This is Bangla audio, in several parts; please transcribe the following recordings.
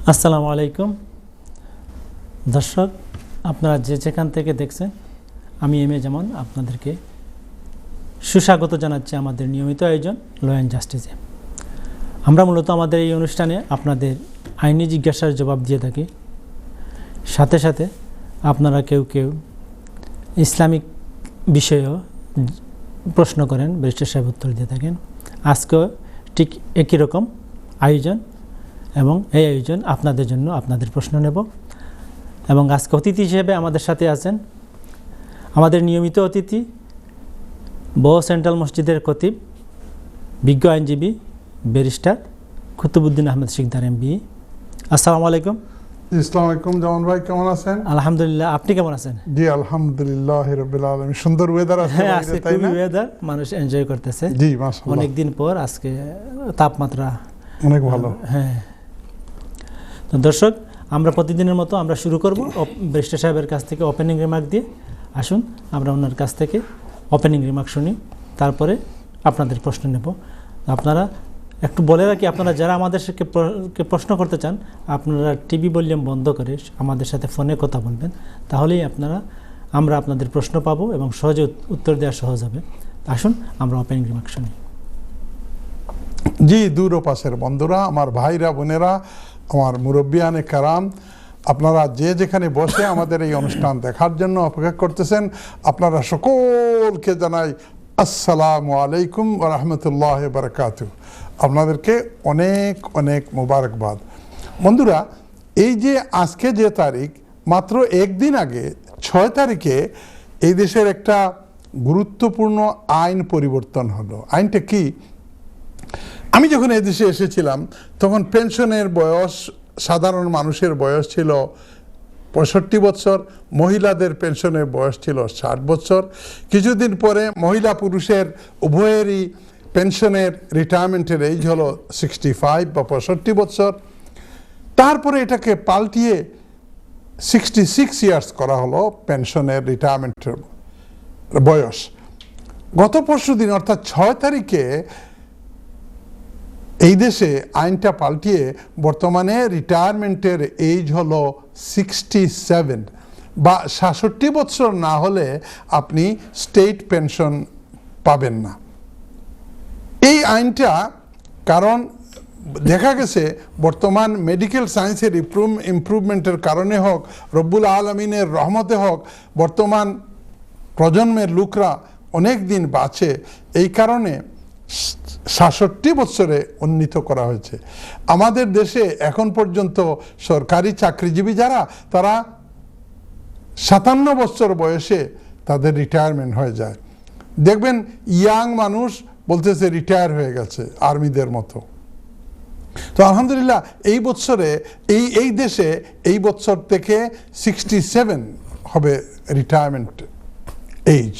আসসালামু আলাইকুম দর্শক, আপনারা যেখান থেকে দেখছেন, আমি এম এ জামান আপনাদেরকে সুস্বাগত জানাচ্ছি আমাদের নিয়মিত আয়োজন ল অ্যান্ড জাস্টিসে। আমরা মূলত আমাদের এই অনুষ্ঠানে আপনাদের আইনি জিজ্ঞাসার জবাব দিয়ে থাকি, সাথে সাথে আপনারা কেউ কেউ ইসলামিক বিষয়েও প্রশ্ন করেন, ব্যারিস্টার সাহেব উত্তর দিয়ে থাকেন। আজকেও ঠিক একই রকম আয়োজন, এবং এই আয়োজন আপনাদের জন্য আপনাদের প্রশ্ন নেব। এবং আজকে অতিথি হিসেবে আমাদের সাথে আছেন আমাদের নিয়মিত অতিথি, সেন্ট্রাল মসজিদের খতিব, বিজ্ঞ আইনজীবী ব্যারিস্টার কুতুবুদ্দিন আহমেদ শিকদার MBE। আসসালামু আলাইকুম। আসসালামু আলাইকুম জামান ভাই, কেমন আছেন? আলহামদুলিল্লাহ, আপনি কেমন আছেন? জি আলহামদুলিল্লাহ রাব্বিল আলামিন। সুন্দর ওয়েদার আছে আজকে, খুবই ওয়েদার, মানুষ এনজয় করতেছে। জি মাশাআল্লাহ, অনেক দিন পর আজকে তাপমাত্রা অনেক ভালো। হ্যাঁ, তো দর্শক, আমরা প্রতিদিনের মতো আমরা শুরু করব ব্যারিস্টার সাহেবের কাছ থেকে ওপেনিং রিমার্ক দিয়ে। আসুন আমরা ওনার কাছ থেকে ওপেনিং রিমার্ক শুনি, তারপরে আপনাদের প্রশ্ন নেব। আপনারা একটু বলে রাখি, আপনারা যারা আমাদের সাথে প্রশ্ন করতে চান, আপনারা টিভি ভলিউম বন্ধ করে আমাদের সাথে ফোনে কথা বলবেন, তাহলেই আমরা আপনাদের প্রশ্ন পাবো এবং সহজে উত্তর দেওয়া সহজ হবে। আসুন আমরা ওপেনিং রিমার্ক শুনি। জি, দূর ও পাশের বন্ধুরা, আমার ভাইরা বোনেরা, আমার মুরব্বিয়ানে কারাম, আপনারা যে যেখানে বসে আমাদের এই অনুষ্ঠান দেখার জন্য অপেক্ষা করতেছেন, আপনারা সকলকে জানাই আসসালামু আলাইকুম ওয়া রাহমাতুল্লাহি ওয়া বারাকাতুহু। আপনাদেরকে অনেক অনেক মোবারকবাদ। বন্ধুরা, এই যে আজকে যে তারিখ, মাত্র একদিন আগে 6 তারিখে এই দেশের একটা গুরুত্বপূর্ণ আইন পরিবর্তন হলো। আইনটা কি? আমি যখন এই দেশে এসেছিলাম তখন পেনশনের বয়স, সাধারণ মানুষের বয়স ছিল 65 বছর, মহিলাদের পেনশনের বয়স ছিল 60 বছর। কিছুদিন পরে মহিলা পুরুষের উভয়েরই পেনশনের রিটায়ারমেন্টের এজ হলো 65 বা 65 বছর। তারপরে এটাকে পাল্টিয়ে 66 ইয়ার্স করা হলো পেনশনের রিটায়ারমেন্টের বয়স। গত পরশুদিন অর্থাৎ 6 তারিখে এই দেশে আইনটা পাল্টিয়ে বর্তমানে রিটায়ারমেন্টের এজ হলো 67 বা 66 বছর না হলে আপনি স্টেট পেনশন পাবেন না। এই আইনটা, কারণ দেখা গেছে বর্তমান মেডিকেল সায়েন্সের ইমপ্রুভমেন্টের কারণে হোক, রব্বুল আলমিনের রহমতে হোক, বর্তমান প্রজন্মের লোকরা অনেক দিন বাঁচে, এই কারণে 66 বছরে উন্নীত করা হয়েছে। আমাদের দেশে এখন পর্যন্ত সরকারি চাকরিজীবী যারা, তারা 57 বছর বয়সে তাদের রিটায়ারমেন্ট হয়ে যায়। দেখবেন ইয়াং মানুষ বলতেছে রিটায়ার হয়ে গেছে আর্মিদের মতো। তো আলহামদুলিল্লাহ, এই বছরে এই দেশে এই বছর থেকে 67 হবে রিটায়ারমেন্ট এজ।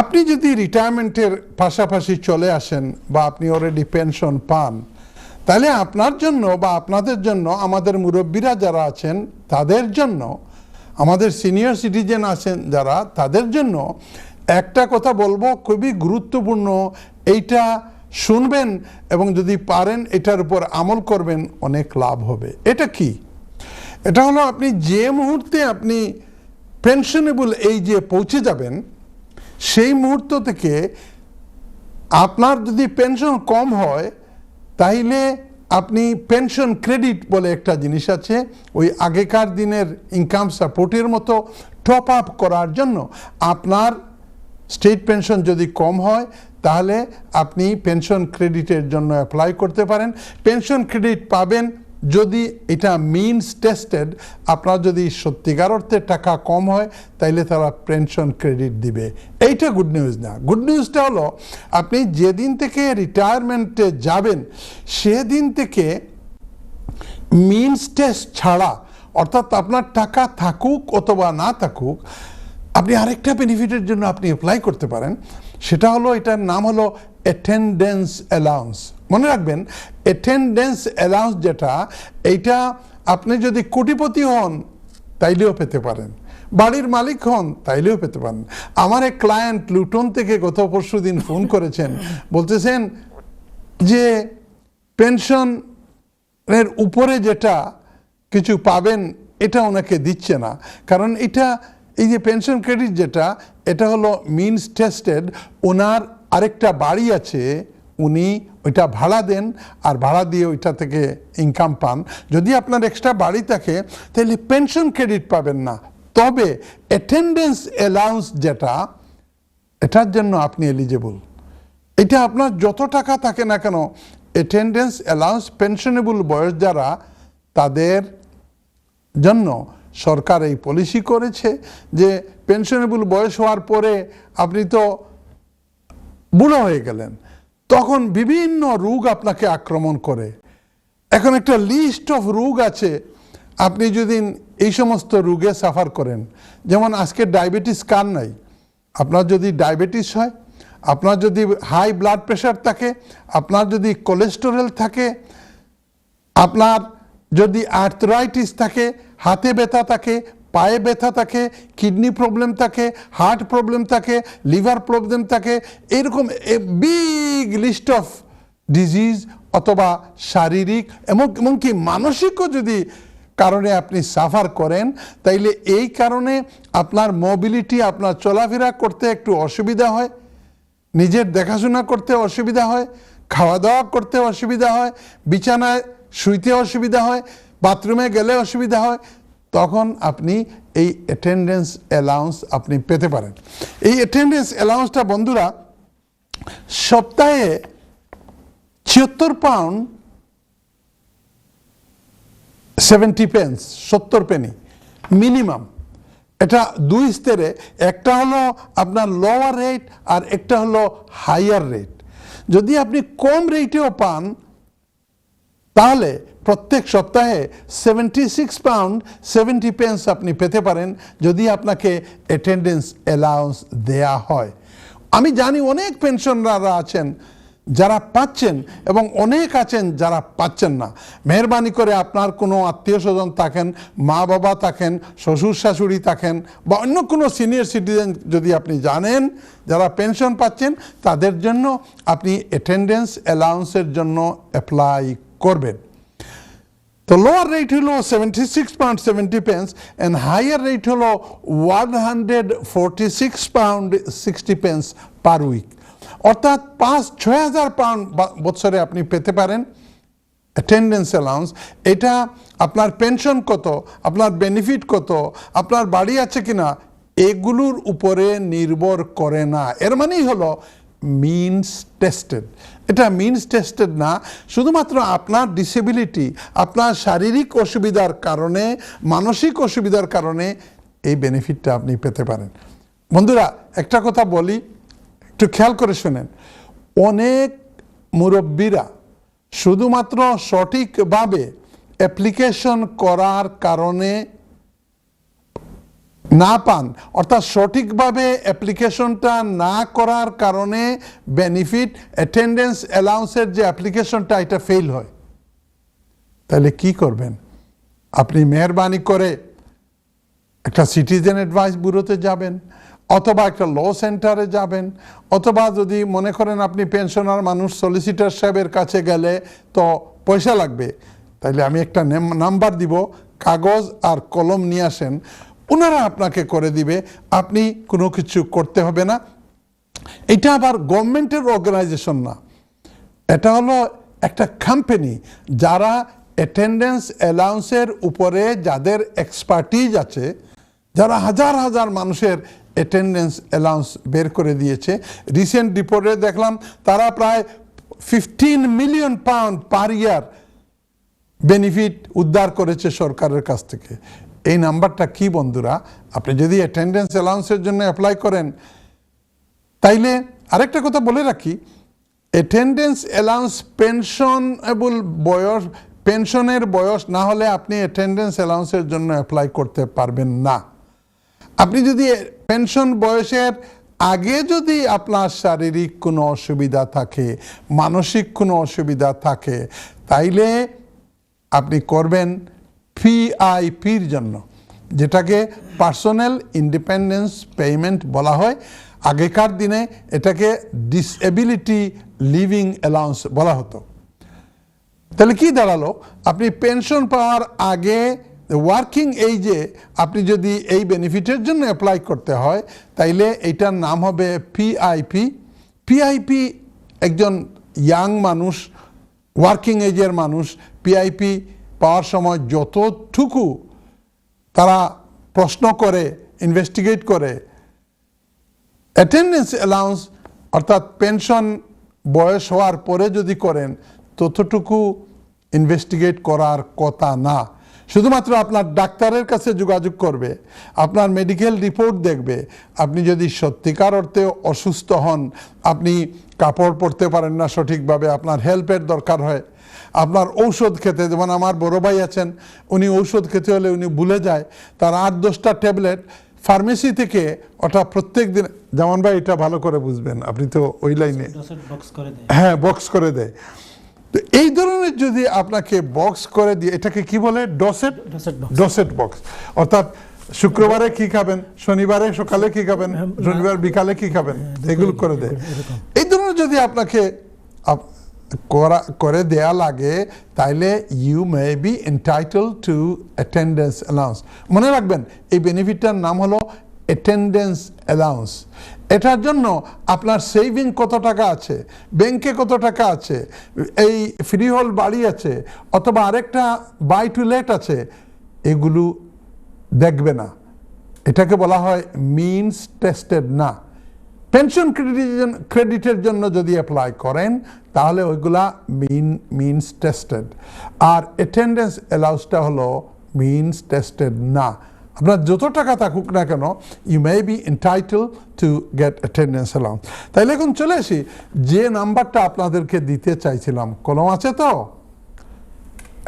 আপনি যদি রিটায়ারমেন্টের পাশাপাশি চলে আসেন বা আপনি অলরেডি পেনশন পান, তাহলে আপনার জন্য বা আপনাদের জন্য, আমাদের মুরব্বীরা যারা আছেন তাদের জন্য, আমাদের সিনিয়র সিটিজেন আছেন যারা, তাদের জন্য একটা কথা বলবো, খুবই গুরুত্বপূর্ণ। এইটা শুনবেন এবং যদি পারেন এটার উপর আমল করবেন, অনেক লাভ হবে। এটা কি? এটা হলো, আপনি যে মুহূর্তে আপনি পেনশনেবল এজে পৌঁছে যাবেন, সেই মুহূর্ত থেকে আপনার যদি পেনশন কম হয়, তাইলে আপনি পেনশন ক্রেডিট বলে একটা জিনিস আছে, ওই আগেকার দিনের ইনকাম সাপোর্টের মতো টপ আপ করার জন্য আপনার স্টেট পেনশন যদি কম হয়, তাহলে আপনি পেনশন ক্রেডিটের জন্য অ্যাপ্লাই করতে পারেন। পেনশন ক্রেডিট পাবেন যদি এটা মিনস টেস্টেড। আপনার যদি সত্যিকার অর্থে টাকা কম হয়, তাইলে তারা পেনশন ক্রেডিট দিবে। এইটা গুড নিউজ না। গুড নিউজটা হলো, আপনি যেদিন থেকে রিটায়ারমেন্টে যাবেন, সেদিন থেকে মিনস টেস্ট ছাড়া, অর্থাৎ আপনার টাকা থাকুক অথবা না থাকুক, আপনি আরেকটা বেনিফিটের জন্য আপনি অ্যাপ্লাই করতে পারেন। সেটা হলো, এটার নাম হলো অ্যাটেন্ডেন্স অ্যালাউন্স। মনে রাখবেন, অ্যাটেন্ডেন্স অ্যালাউন্স যেটা, এইটা আপনি যদি কোটিপতি হন তাইলেও পেতে পারেন, বাড়ির মালিক হন তাইলেও পেতে পারেন। আমার এক ক্লায়েন্ট লুটন থেকে গত পরশুদিন ফোন করেছেন, বলতেছেন যে পেনশন এর উপরে যেটা কিছু পাবেন এটা ওনাকে দিচ্ছে না, কারণ এটা এই যে পেনশন ক্রেডিট যেটা, এটা হলো মিনস টেস্টেড। ওনার আরেকটা বাড়ি আছে, উনি ওইটা ভাড়া দেন আর ভাড়া দিয়ে ওইটা থেকে ইনকাম পান। যদি আপনার এক্সট্রা বাড়ি থাকে তাহলে পেনশন ক্রেডিট পাবেন না, তবে অ্যাটেন্ডেন্স অ্যালাউন্স যেটা, এটার জন্য আপনি এলিজিবল। এটা আপনার যত টাকা থাকে না কেন, অ্যাটেন্ডেন্স অ্যালাউন্স পেনশনেবল বয়স যারা, তাদের জন্য সরকার এই পলিসি করেছে যে পেনশনেবল বয়স হওয়ার পরে আপনি তো বুড়ো হয়ে গেলেন, তখন বিভিন্ন রোগ আপনাকে আক্রমণ করে। এখন একটা লিস্ট অফ রোগ আছে, আপনি যদি এই সমস্ত রোগে সাফার করেন, যেমন আজকে ডায়াবেটিস কার নাই? আপনার যদি ডায়াবেটিস হয়, আপনার যদি হাই ব্লাড প্রেশার থাকে, আপনার যদি কোলেস্টেরল থাকে, আপনার যদি আর্থরাইটিস থাকে, হাতে ব্যথা থাকে, পায়ে ব্যথা থাকে, কিডনি প্রবলেম থাকে, হার্ট প্রবলেম থাকে, লিভার প্রবলেম থাকে, এরকম বিগ লিস্ট অফ ডিজিজ, অথবা শারীরিক এমনকি মানসিকও যদি কারণে আপনি সাফার করেন, তাইলে এই কারণে আপনার মোবিলিটি, আপনার চলাফেরা করতে একটু অসুবিধা হয়, নিজের দেখাশোনা করতে অসুবিধা হয়, খাওয়া দাওয়া করতে অসুবিধা হয়, বিছানায় শুইতে অসুবিধা হয়, বাথরুমে গেলে অসুবিধা হয়, তখন আপনি এই অ্যাটেন্ডেন্স অ্যালাউন্স আপনি পেতে পারেন। এই অ্যাটেন্ডেন্স অ্যালাউন্সটা বন্ধুরা সপ্তাহে ৭৬ পাউন্ড 70 পেন্স, 70 পেনি মিনিমাম। এটা দুই স্তরে, একটা হলো আপনার লোয়ার রেট আর একটা হলো হাইয়ার রেট। যদি আপনি কম রেটেও পান তাহলে প্রত্যেক সপ্তাহে 76 পাউন্ড 70 পেন্স আপনি পেতে পারেন, যদি আপনাকে অ্যাটেন্ডেন্স অ্যালাউন্স দেয়া হয়। আমি জানি অনেক পেনশনাররা আছেন যারা পাচ্ছেন এবং অনেক আছেন যারা পাচ্ছেন না। মেহরবানি করে আপনার কোনো আত্মীয় স্বজন থাকেন, মা বাবা থাকেন, শ্বশুর শাশুড়ি থাকেন, বা অন্য কোনো সিনিয়র সিটিজেন যদি আপনি জানেন যারা পেনশন পাচ্ছেন, তাদের জন্য আপনি অ্যাটেন্ডেন্স অ্যালাউন্সের জন্য অ্যাপ্লাই করবেন। তো লোয়ার রেট হলো 76 pound 70 pence and higher rate হলো 146 পাউন্ড 60 পেন্স পার উইক, অর্থাৎ 5-6 হাজার পাউন্ড বছরে আপনি পেতে পারেন অ্যাটেন্ডেন্স অ্যালাউন্স। এটা আপনার পেনশন কত, আপনার বেনিফিট কত, আপনার বাড়ি আছে কিনা, এগুলোর উপরে নির্ভর করে না। এর মানেই হলো মিনস টেস্টেড। এটা মিনস টেস্টেড না, শুধুমাত্র আপনার ডিসেবিলিটি, আপনার শারীরিক অসুবিধার কারণে, মানসিক অসুবিধার কারণে এই বেনিফিটটা আপনি পেতে পারেন। বন্ধুরা একটা কথা বলি, একটু খেয়াল করে শোনেন। অনেক মুরব্বীরা শুধুমাত্র সঠিকভাবে অ্যাপ্লিকেশন করার কারণে না পান, অর্থাৎ সঠিকভাবে অ্যাপ্লিকেশনটা না করার কারণে বেনিফিট অ্যাটেন্ডেন্স অ্যালাউন্সের যে অ্যাপ্লিকেশনটা এটা ফেল হয়। তাহলে কি করবেন? আপনি মেহরবানি করে একটা সিটিজেন অ্যাডভাইস ব্যুরোতে যাবেন, অথবা একটা ল সেন্টারে যাবেন, অথবা যদি মনে করেন আপনি পেনশনার মানুষ, সলিসিটার সাহেবের কাছে গেলে তো পয়সা লাগবে, তাইলে আমি একটা নাম্বার দিব, কাগজ আর কলম নিয়ে আসেন, ওনারা আপনাকে করে দিবে, আপনি কোনো কিছু করতে হবে না। এটা আবার গভর্নমেন্টের অর্গানাইজেশন না, এটা হলো একটা কোম্পানি যারা অ্যাটেন্ডেন্স অ্যালাউন্সের উপরে যাদের এক্সপার্টিজ আছে, যারা হাজার হাজার মানুষের অ্যাটেন্ডেন্স অ্যালাউন্স বের করে দিয়েছে। রিসেন্ট রিপোর্টে দেখলাম তারা প্রায় 15 মিলিয়ন পাউন্ড পার ইয়ার বেনিফিট উদ্ধার করেছে সরকারের কাছ থেকে। এই নাম্বারটা কি বন্ধুরা? আপনি যদি অ্যাটেন্ডেন্স অ্যালাউন্সের জন্য অ্যাপ্লাই করেন, তাইলে আরেকটা কথা বলে রাখি, অ্যাটেন্ডেন্স অ্যালাউন্স পেনশনেবল বয়স, পেনশনের বয়স না হলে আপনি অ্যাটেন্ডেন্স অ্যালাউন্সের জন্য অ্যাপ্লাই করতে পারবেন না। আপনি যদি পেনশন বয়সের আগে যদি আপনার শারীরিক কোনো অসুবিধা থাকে, মানসিক কোনো অসুবিধা থাকে, তাইলে আপনি করবেন পিআইপির জন্য, যেটাকে পার্সোনাল ইন্ডিপেন্ডেন্স পেমেন্ট বলা হয়। আগেকার দিনে এটাকে ডিসএবিলিটি লিভিং অ্যালাউন্স বলা হতো। তাহলে কি দাঁড়ালো, আপনি পেনশন পাওয়ার আগে ওয়ার্কিং এইজে আপনি যদি এই বেনিফিটের জন্য অ্যাপ্লাই করতে হয়, তাইলে এটার নাম হবে পিআইপি। পিআইপি একজন ইয়াং মানুষ, ওয়ার্কিং এজের মানুষ পিআইপি পাওয়ার সময় যতটুকু তারা প্রশ্ন করে, ইনভেস্টিগেট করে, অ্যাটেন্ডেন্স অ্যালাউন্স অর্থাৎ পেনশন বয়স হওয়ার পরে যদি করেন ততটুকু ইনভেস্টিগেট করার কথা না। শুধুমাত্র আপনার ডাক্তারের কাছে যোগাযোগ করবে, আপনার মেডিকেল রিপোর্ট দেখবে। আপনি যদি সত্যিকার অর্থে অসুস্থ হন, আপনি কাপড় পরতে পারেন না সঠিকভাবে, আপনার হেল্পের দরকার হয়, আপনার ঔষধ খেতে, যেমন আমার বড় ভাই আছেন, উনি ঔষধ খেতে হলে উনি ভুলে যায়, তার 8-10টা ট্যাবলেট ফার্মেসি থেকে ওটা প্রত্যেক দিন, যেমন ভাই এটা ভালো করে বুঝবেন, আপনি তো ওই লাইনে, হ্যাঁ বক্স করে দেয়। তো এই ধরনের যদি আপনাকে বক্স করে দিয়ে, এটাকে কি বলে, ডসেট বক্স, অর্থাৎ শুক্রবারে কি খাবেন, শনিবারে সকালে কি খাবেন, শনিবার বিকালে কি খাবেন, এগুলো করে দেয়। এই ধরনের যদি আপনাকে করে দেয়া লাগে, তাইলে you may be entitle to attendance allowance. মনে রাখবেন এই বেনিফিটটার নাম হলো অ্যাটেন্ডেন্স অ্যালাউন্স। এটার জন্য আপনার সেভিং কত টাকা আছে, ব্যাংকে কত টাকা আছে, এই ফ্রি হোল্ড বাড়ি আছে অথবা আরেকটা বাই টু লেট আছে, এগুলো দেখবে না। এটাকে বলা হয় মিনস টেস্টেড না। পেনশন ক্রেডিটের জন্য যদি অ্যাপ্লাই করেন তাহলে ওইগুলা মিনস টেস্টেড, আর অ্যাটেন্ডেন্স অ্যালাউন্সটা হলো মিনস টেস্টেড না। আপনার যত টাকা থাকুক না কেন, you may be entitle to get attendance allowance. তাইলে এখন চলে আসি যে নাম্বারটা আপনাদেরকে দিতে চাইছিলাম, কলম আছে তো,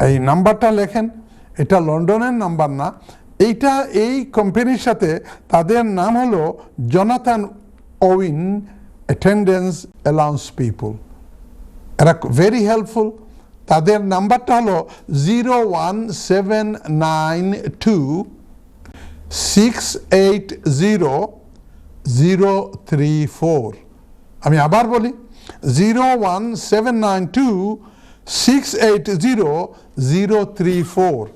এই নাম্বারটা লেখেন। এটা লন্ডনের নাম্বার না, এইটা এই কোম্পানির সাথে তাদের নাম হলো Jonathan Wayne attendance allowance people. এরা ভেরি হেল্পফুল। তাদের নাম্বারটা হলো 01792680034। আমি আবার বলি 01792680034।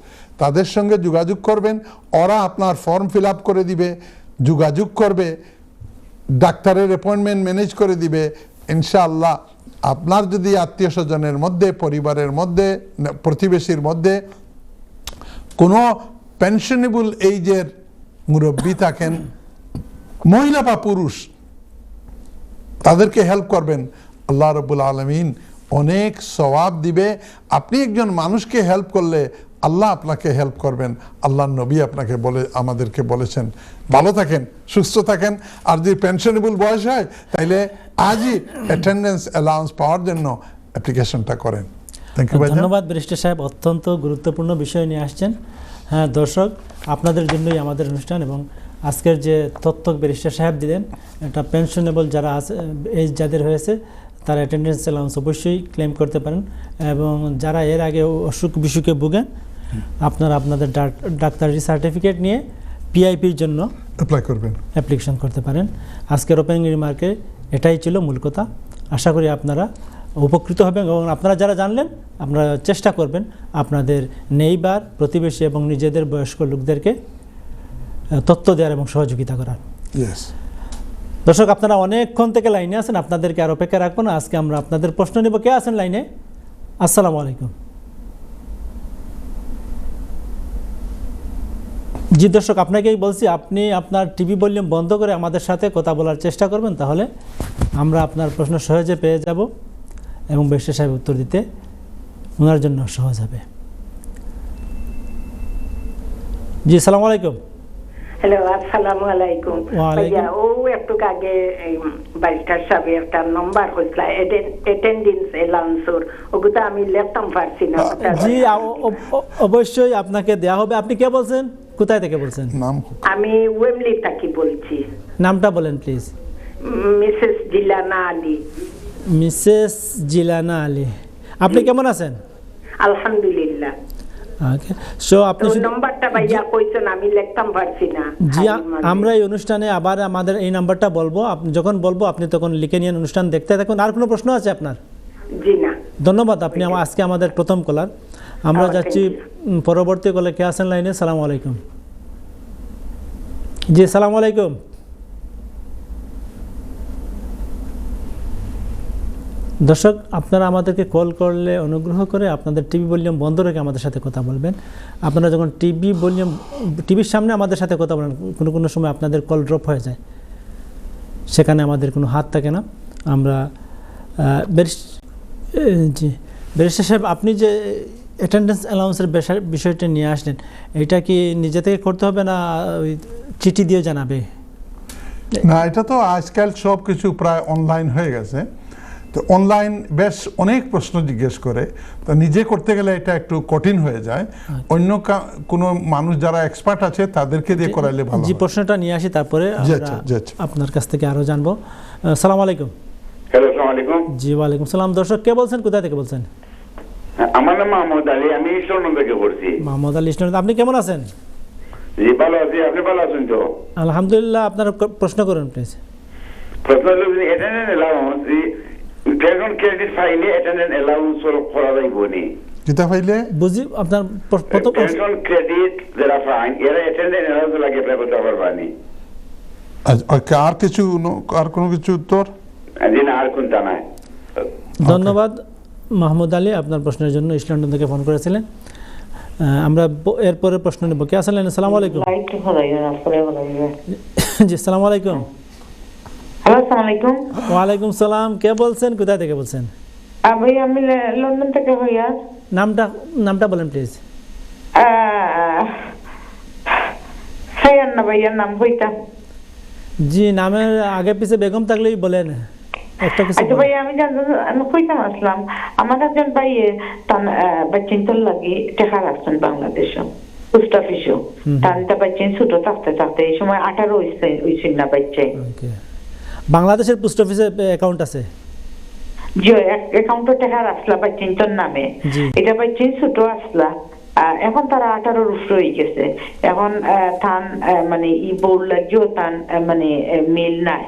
তাদের সঙ্গে যোগাযোগ করবেন, ওরা আপনার ফর্ম ফিল আপ করে দিবে, যোগাযোগ করবে, ডাক্তারের অ্যাপয়েন্টমেন্ট ম্যানেজ করে দিবে। ইনশাআল্লাহ আপনার যদি আত্মীয় স্বজনের মধ্যে, পরিবারের মধ্যে, প্রতিবেশীর মধ্যে কোনো পেনশনেবল এইজের মুরব্বী থাকেন, মহিলা বা পুরুষ, তাদেরকে হেল্প করবেন, আল্লাহ রাব্বুল আলামিন অনেক সওয়াব দিবে। আপনি একজন মানুষকে হেল্প করলে আল্লাহ আপনাকে হেল্প করবেন। আল্লাহর নবী আপনাকে আমাদেরকে বলেছেন, ভালো থাকেন, সুস্থ থাকেন। আর যদি পেনশনেবল বয়স হয় তাইলে আজই অ্যাটেন্ডেন্স অ্যালাউন্স পাওয়ার জন্য অ্যাপ্লিকেশনটা করেন। ধন্যবাদ ব্যারিস্টার সাহেব, অত্যন্ত গুরুত্বপূর্ণ বিষয় নিয়ে আসছেন। হ্যাঁ দর্শক, আপনাদের জন্যই আমাদের অনুষ্ঠান, এবং আজকের যে তথ্য ব্যারিস্টার সাহেব দিলেন, এটা পেনশনেবল যারা আছে, এজ যাদের হয়েছে, তারা অ্যাটেন্ডেন্স অ্যালাউন্স অবশ্যই ক্লেম করতে পারেন। এবং যারা এর আগে অসুখ বিসুখে ভুগেন, আপনারা আপনাদের ডাক্তারি সার্টিফিকেট নিয়ে পিআইপির জন্য অ্যাপ্লিকেশন করতে পারেন। আজকের ওপেনিং রিমার্কে এটাই ছিল মূল কথা। আশা করি আপনারা উপকৃত হবেন, এবং আপনারা যারা জানলেন আপনারা চেষ্টা করবেন আপনাদের নেইবার, প্রতিবেশী এবং নিজেদের বয়স্ক লোকদেরকে তথ্য দেওয়ার এবং সহযোগিতা করার। দর্শক, আপনারা অনেকক্ষণ থেকে লাইনে আছেন, আপনাদেরকে আর অপেক্ষা রাখবো না। আজকে আমরা আপনাদের প্রশ্ন নেব। কে আছেন লাইনে? আসসালামু আলাইকুম। জি দর্শক, আপনাকেই বলছি, আপনি আপনার টিভি ভলিউম বন্ধ করে আমাদের সাথে কথা বলার চেষ্টা করবেন, তাহলে আমরা আপনার প্রশ্ন সহজে পেয়ে যাব এবং ব্যারিস্টার সাহেব উত্তর দিতে ওনার জন্য সহজ হবে। জি আসসালামু আলাইকুম। হ্যালো, আসসালামু আলাইকুম। ভাইয়া, ও একটু আগে ব্যারিস্টার সাহেব একটা নাম্বার হইছিল অ্যাটেন্ডেন্স অ্যালাউন্সর, ওগুলো আমি লিখতাম পারছি না। জি অবশ্যই আপনাকে দেয়া হবে। আপনি কে বলছেন, কোথায় থেকে বলছেন? আমি ওয়েমলি থেকে বলছি। নামটা বলেন please. Mrs Jilana Ali. Mrs Jilana Ali, আপনি কেমন আছেন? আলহামদুলিল্লাহ। ওকে, সো আপনি নাম্বারটা ভাইয়া কইছেন, আমি লিখতাম পারছি না। জি, আমরা এই অনুষ্ঠানে আবার আমাদের এই নাম্বারটা বলবো, আপনি যখন বলবো আপনি তখন লিখে নিয়ে অনুষ্ঠান দেখতে থাকুন। আর কোনো প্রশ্ন আছে আপনার? জি না। ধন্যবাদ, আপনি আজকে আমাদের প্রথম কলার। আমরা যাচ্ছি পরবর্তী কলে। কে আছেন লাইনে? সালাম আলাইকুম। জি সালাম আলাইকুম। দর্শক, আপনারা আমাদেরকে কল করলে অনুগ্রহ করে আপনাদের টিভি ভলিউম বন্ধ রেখে আমাদের সাথে কথা বলবেন। আপনারা যখন টিভির সামনে আমাদের সাথে কথা বলেন, কোনো সময় আপনাদের কল ড্রপ হয়ে যায়, সেখানে আমাদের কোনো হাত থাকে না। আমরা জি ব্যারিস্টার সাহেব, আপনি যে অ্যাটেন্ডেন্স অ্যালাউন্সের বিষয়টা নিয়ে আসলেন, এটা কি নিজে থেকে করতে হবে না ওই চিঠি দিয়ে জানাবে? না, এটা তো আজকাল সব কিছু প্রায় অনলাইন হয়ে গেছে। তো অনলাইন বেশ অনেক প্রশ্ন জিজ্ঞেস করে, তো নিজে করতে গেলে এটা একটু কঠিন হয়ে যায়। অন্য কোনো মানুষ যারা এক্সপার্ট আছে তাদেরকে দিয়ে করাইলে ভালো। জি, প্রশ্নটা নিয়ে আসি, তারপরে আপনার কাছ থেকে আরো জানবো। সালাম আলাইকুম। হ্যালো, আসসালামু আলাইকুম। জি ওয়ালাইকুম সালাম। দর্শক, কে বলছেন, কোথা থেকে বলছেন? আমার নাম মোহাম্মদ আলী, আমি ঈশ্বরনন্দ থেকে বলছি। মোহাম্মদ আলী ঈশ্বরনন্দ, আপনি কেমন আছেন? জি ভালো আছি, আপনি ভালো আছেন তো? আলহামদুলিল্লাহ। আপনার প্রশ্ন করুন প্লিজ। প্রশ্ন হলো অ্যাটেন্ডেন্স অ্যালাউন্স, পেনশন ক্রেডিট ফাইলে অ্যাটেন্ডেন্স অ্যালাউন্স করা যাইব নি? যেটা ফাইলে বুঝি আপনার প্রথম পেনশন ক্রেডিট যারা ফাইন এরা অ্যাটেন্ডেন্স অ্যালাউন্স লাগে অ্যাপ্লাই করতে পারবানি? আর কোনো কিছু উত্তর? জি না, আর কোনটা নাই। ধন্যবাদ মাহমুদ আলী, আপনার প্রশ্নের জন্য ইসলাম থেকে ফোন করেছিলেন। আমরা এরপরে প্রশ্ন নেব। কে আসলেন? আসসালামু আলাইকুম। জি আসসালামু আলাইকুম। হ্যালো, আসসালামু আলাইকুম। ওয়ালাইকুম সালাম। কে বলছেন, কোথা থেকে বলছেন? ভাই আমি লন্ডন থেকে ভাইয়া। নামটা বলেন প্লিজ। সায়ান না ভাইয়ার নাম হইতা। জি, নামের আগে পিছে বেগম থাকলেই বলেন একটা কিছু। আচ্ছা ভাইয়া, আমি কইতাম আসলাম, আমার একজন ভাইয়ে তার বাচ্চিন্তর লাগি টেকা রাখছেন বাংলাদেশে পোস্ট অফিসও। তার বাচ্চিন ছোট থাকতে থাকতে এই সময় 18 হইছিল না বাচ্চাই। বাংলাদেশের পোস্ট অফিসে অ্যাকাউন্ট আছে? জি, অ্যাকাউন্টে টাকা রাখলা বাচ্চিন্তর নামে। এটা বাচ্চিন ছোট আসলা, এখন তারা 18 উপরে হয়ে গেছে। এখন থান মানে ই বউর লাগিও তান মানে মিল নাই,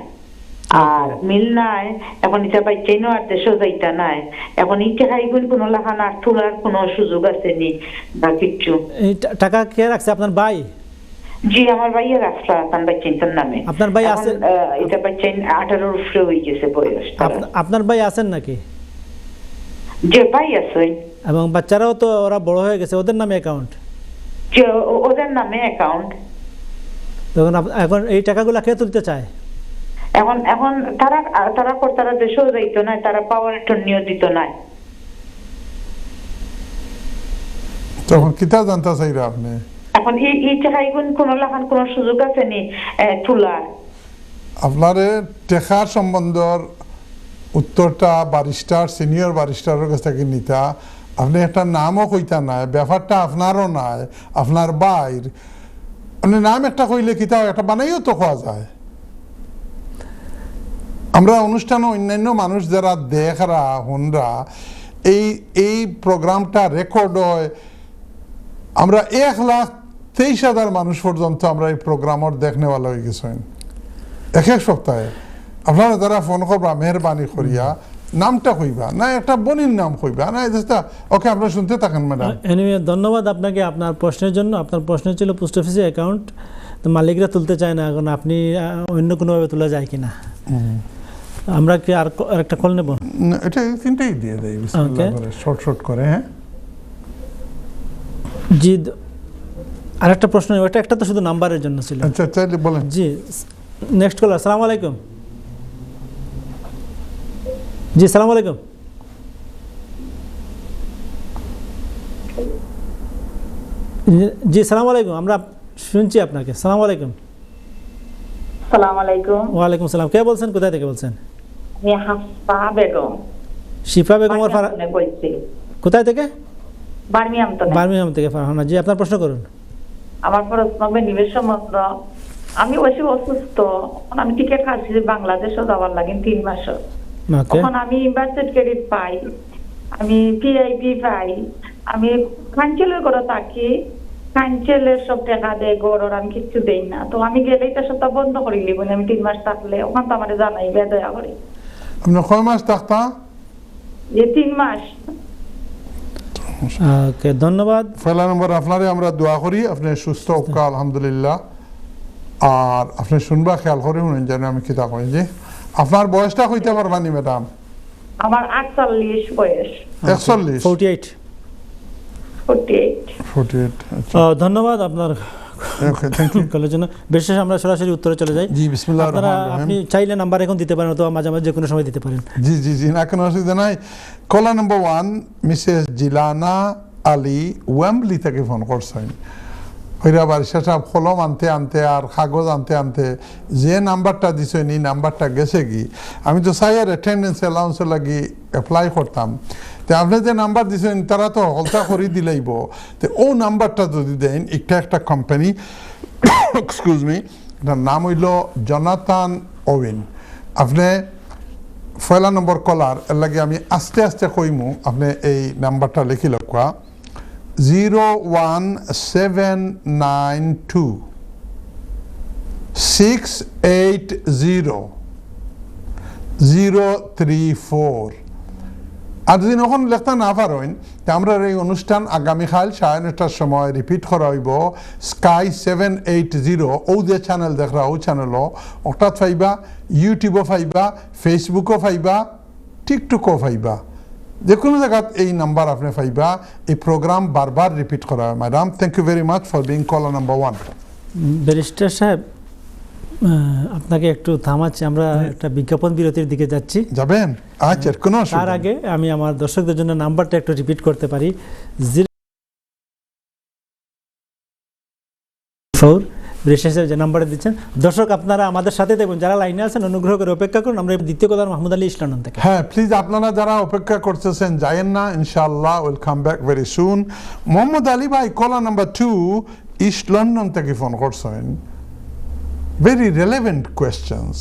আর মিল নাই। এখন এটা বাচ্চাই আর দেশও যাইতা নাই। এখন এই টাকা এগুলো কোনো লাখান আর তোলার কোনো সুযোগ আছে নি বা কিচ্ছু? টাকা কে রাখছে? আপনার ভাই? জি, আমার ভাইয়ের রাখলা তান বাচ্চিন্তর নামে। আপনার ভাই আছে? এটা বাচ্চাই 18 উপরে হয়ে গেছে বয়স। আপনার ভাই আছেন নাকি? যে ভাই আছে, এবং বাচ্চারাও তো ওরা বড় হয়ে গেছে, ওদের নামে অ্যাকাউন্ট? যে ওদের নামে অ্যাকাউন্ট। তখন এখন এই টাকাগুলো কে তুলতে চায়? এখন তারা দেশেও যাইতো না, তারা পাওয়ার অ্যাটর্নিও দিত না। তখন কিতা জানতে চাইরা আপনি? এখন এই টাকা এখন কোন লাখান কোন সুযোগ আছে নি তোলার? আপনার টেকার সম্বন্ধের উত্তরটা সিনিয়র ব্যারিস্টারের কাছ থেকে নিতা। আপনি একটা নামও কইতা নাই, ব্যাপারটা আপনারও নাই, আপনার বাইর। আপনি নাম একটা কইলে কিতা একটা বানাইও তো খাওয়া যায়। আমরা অনুষ্ঠানে অন্যান্য মানুষ যারা দেখরা হনরা এই প্রোগ্রামটা রেকর্ড হয়, আমরা 1,23,000 মানুষ পর্যন্ত আমরা এই প্রোগ্রামের দেখনেওয়ালা হয়ে গেছেন এক সপ্তাহে। আপনারা যারা ফোন করবা মেহরবানি করিয়া নামটা কইবা না, একটা বনির নাম কইবা না। ওকে, আপনারা শুনতে থাকেন ম্যাডাম। এনিওয়ে, ধন্যবাদ আপনাকে আপনার প্রশ্নের জন্য। আপনার প্রশ্ন ছিল পোস্ট অফিসে অ্যাকাউন্ট তো মালিকরা তুলতে চায় না, এখন আপনি অন্য কোনোভাবে তোলা যায় কিনা। আমরা কি আর একটা কল নেব? এটা তিনটাই দিয়ে দেয় শর্ট করে। হ্যাঁ জি, আরেকটা প্রশ্ন, ওটা একটা তো শুধু নাম্বারের জন্য ছিল। আচ্ছা চাইলে বলেন। জি, নেক্সট কলার। আসসালামু আলাইকুম। জি আসসালামু আলাইকুম। জি আসসালামু আলাইকুম, আমরা শুনছি আপনাকে। আসসালামু আলাইকুম। আসসালামু আলাইকুম। ওয়ালাইকুম সালাম। কে বলছেন, কোথায় থেকে বলছেন? আমি হাফসা বেগম। শিফা বেগম। কোথায় থেকে? বার্মিংহাম থেকে ফারহানা। জি, আপনার প্রশ্ন করুন। আমার প্রশ্ন নিবেশ সম্বন্ধ। আমি বেশি অসুস্থ, আমি টিকিট কাটছি বাংলাদেশও যাওয়ার লাগে 3 মাস। এখন আমি ইউনিভার্সিটি ক্রেডিট পাই, আমি পিআইপি পাই, আমি কাঞ্চেলের ঘরে থাকি, কাঞ্চেলের সব টাকা দেয় গড়, আমি কিছু দেই না। তো আমি গেলেই তো সব বন্ধ করে নিব আমি 3 মাস থাকলে। ওখান তো আমার জানাই বেদয়া করে। আপনি কয় মাস থাকতা? যে 3 মাস। ওকে, ধন্যবাদ। পয়লা নম্বর আপনারে আমরা দোয়া করি আপনি সুস্থ হোক আলহামদুলিল্লাহ। আর আপনি শুনবা খেয়াল করে শুনেন যেন আমি কিতা কই যে আপনার বয়সটা হইতে পারবানি ম্যাডাম? আমার 48 বয়স। 41 48। 48 আচ্ছা ধন্যবাদ আপনার ওকে থ্যাংক ইউ কলের জন্য। বিশেষ আমরা সরাসরি উত্তরে চলে যাই। জি বিসমিল্লাহির আপনারা রহমানির রহিম। আপনি চাইলে নাম্বার এখন দিতে পারেন অথবা মাঝে মাঝে যে কোনো সময় দিতে পারেন। জি জি জি না কোনো অসুবিধা নাই। কলা নম্বর 1 মিসেস জিলানা আলী ওয়েম্বলি থেকে ফোন করছেন। হইরা বারিশা সাহেব কলম আনতে আনতে আর কাগজ আনতে আনতে যে নাম্বারটা দিছেন এই নাম্বারটা গেছে কি আমি তো সাইয়ার অ্যাটেন্ডেন্স অ্যালাউন্স লাগি অ্যাপ্লাই করতাম। তো আপনি যে নাম্বার দিছেন তারা তো হলতা করে দিলাইব। তো ও নাম্বারটা যদি দেন একটা কোম্পানি এক্সকিউজ মি এটার নাম হইল জনাথন ওয়েন। আপনি পয়লা নম্বর কলার এর লাগে আমি আস্তে আস্তে কইমু আপনি এই নাম্বারটা লিখি লক্ষ্য 01792 680 034। আর যদি এখন লেখতে না পারেন তা আমরা এই অনুষ্ঠান আগামীকাল 9:30টার সময় রিপিট করা হইব স্কাই 780 ও যে চ্যানেল দেখরা ও চ্যানেলও অর্থাৎ পাইবা, ইউটিউবও পাইবা, ফেসবুকও পাইবা, টিকটকও পাইবা, যে কোনো জায়গাত এই নাম্বার আপনি পাইবা। এই প্রোগ্রাম বারবার রিপিট করা হয়। Madam thank you very much for being caller number 1। Barrister সাহেব আপনাকে একটু থামাচ্ছি, আমরা একটা বিজ্ঞাপন বিরতির দিকে যাচ্ছি। যাবেন? আচ্ছা কোনো তার অসুবিধা আগে আমি আমার দর্শকদের জন্য নাম্বারটা একটু রিপিট করতে পারি। 04 ব্যারিস্টার সাহেব যে নাম্বারটা দিচ্ছেন, দর্শক আপনারা আমাদের সাথে দেখুন, যারা লাইনে আছেন অনুগ্রহ করে অপেক্ষা করুন। আমরা দ্বিতীয় কথা মাহমুদ আলী ইসলাম থেকে। হ্যাঁ প্লিজ আপনারা যারা অপেক্ষা করতেছেন যায়েন না, ইনশাআল্লাহ will come back very soon. Mohammad Ali ভাই কলা নাম্বার 2 ইস্ট লন্ডন থেকে ফোন করছেন। Very relevant questions.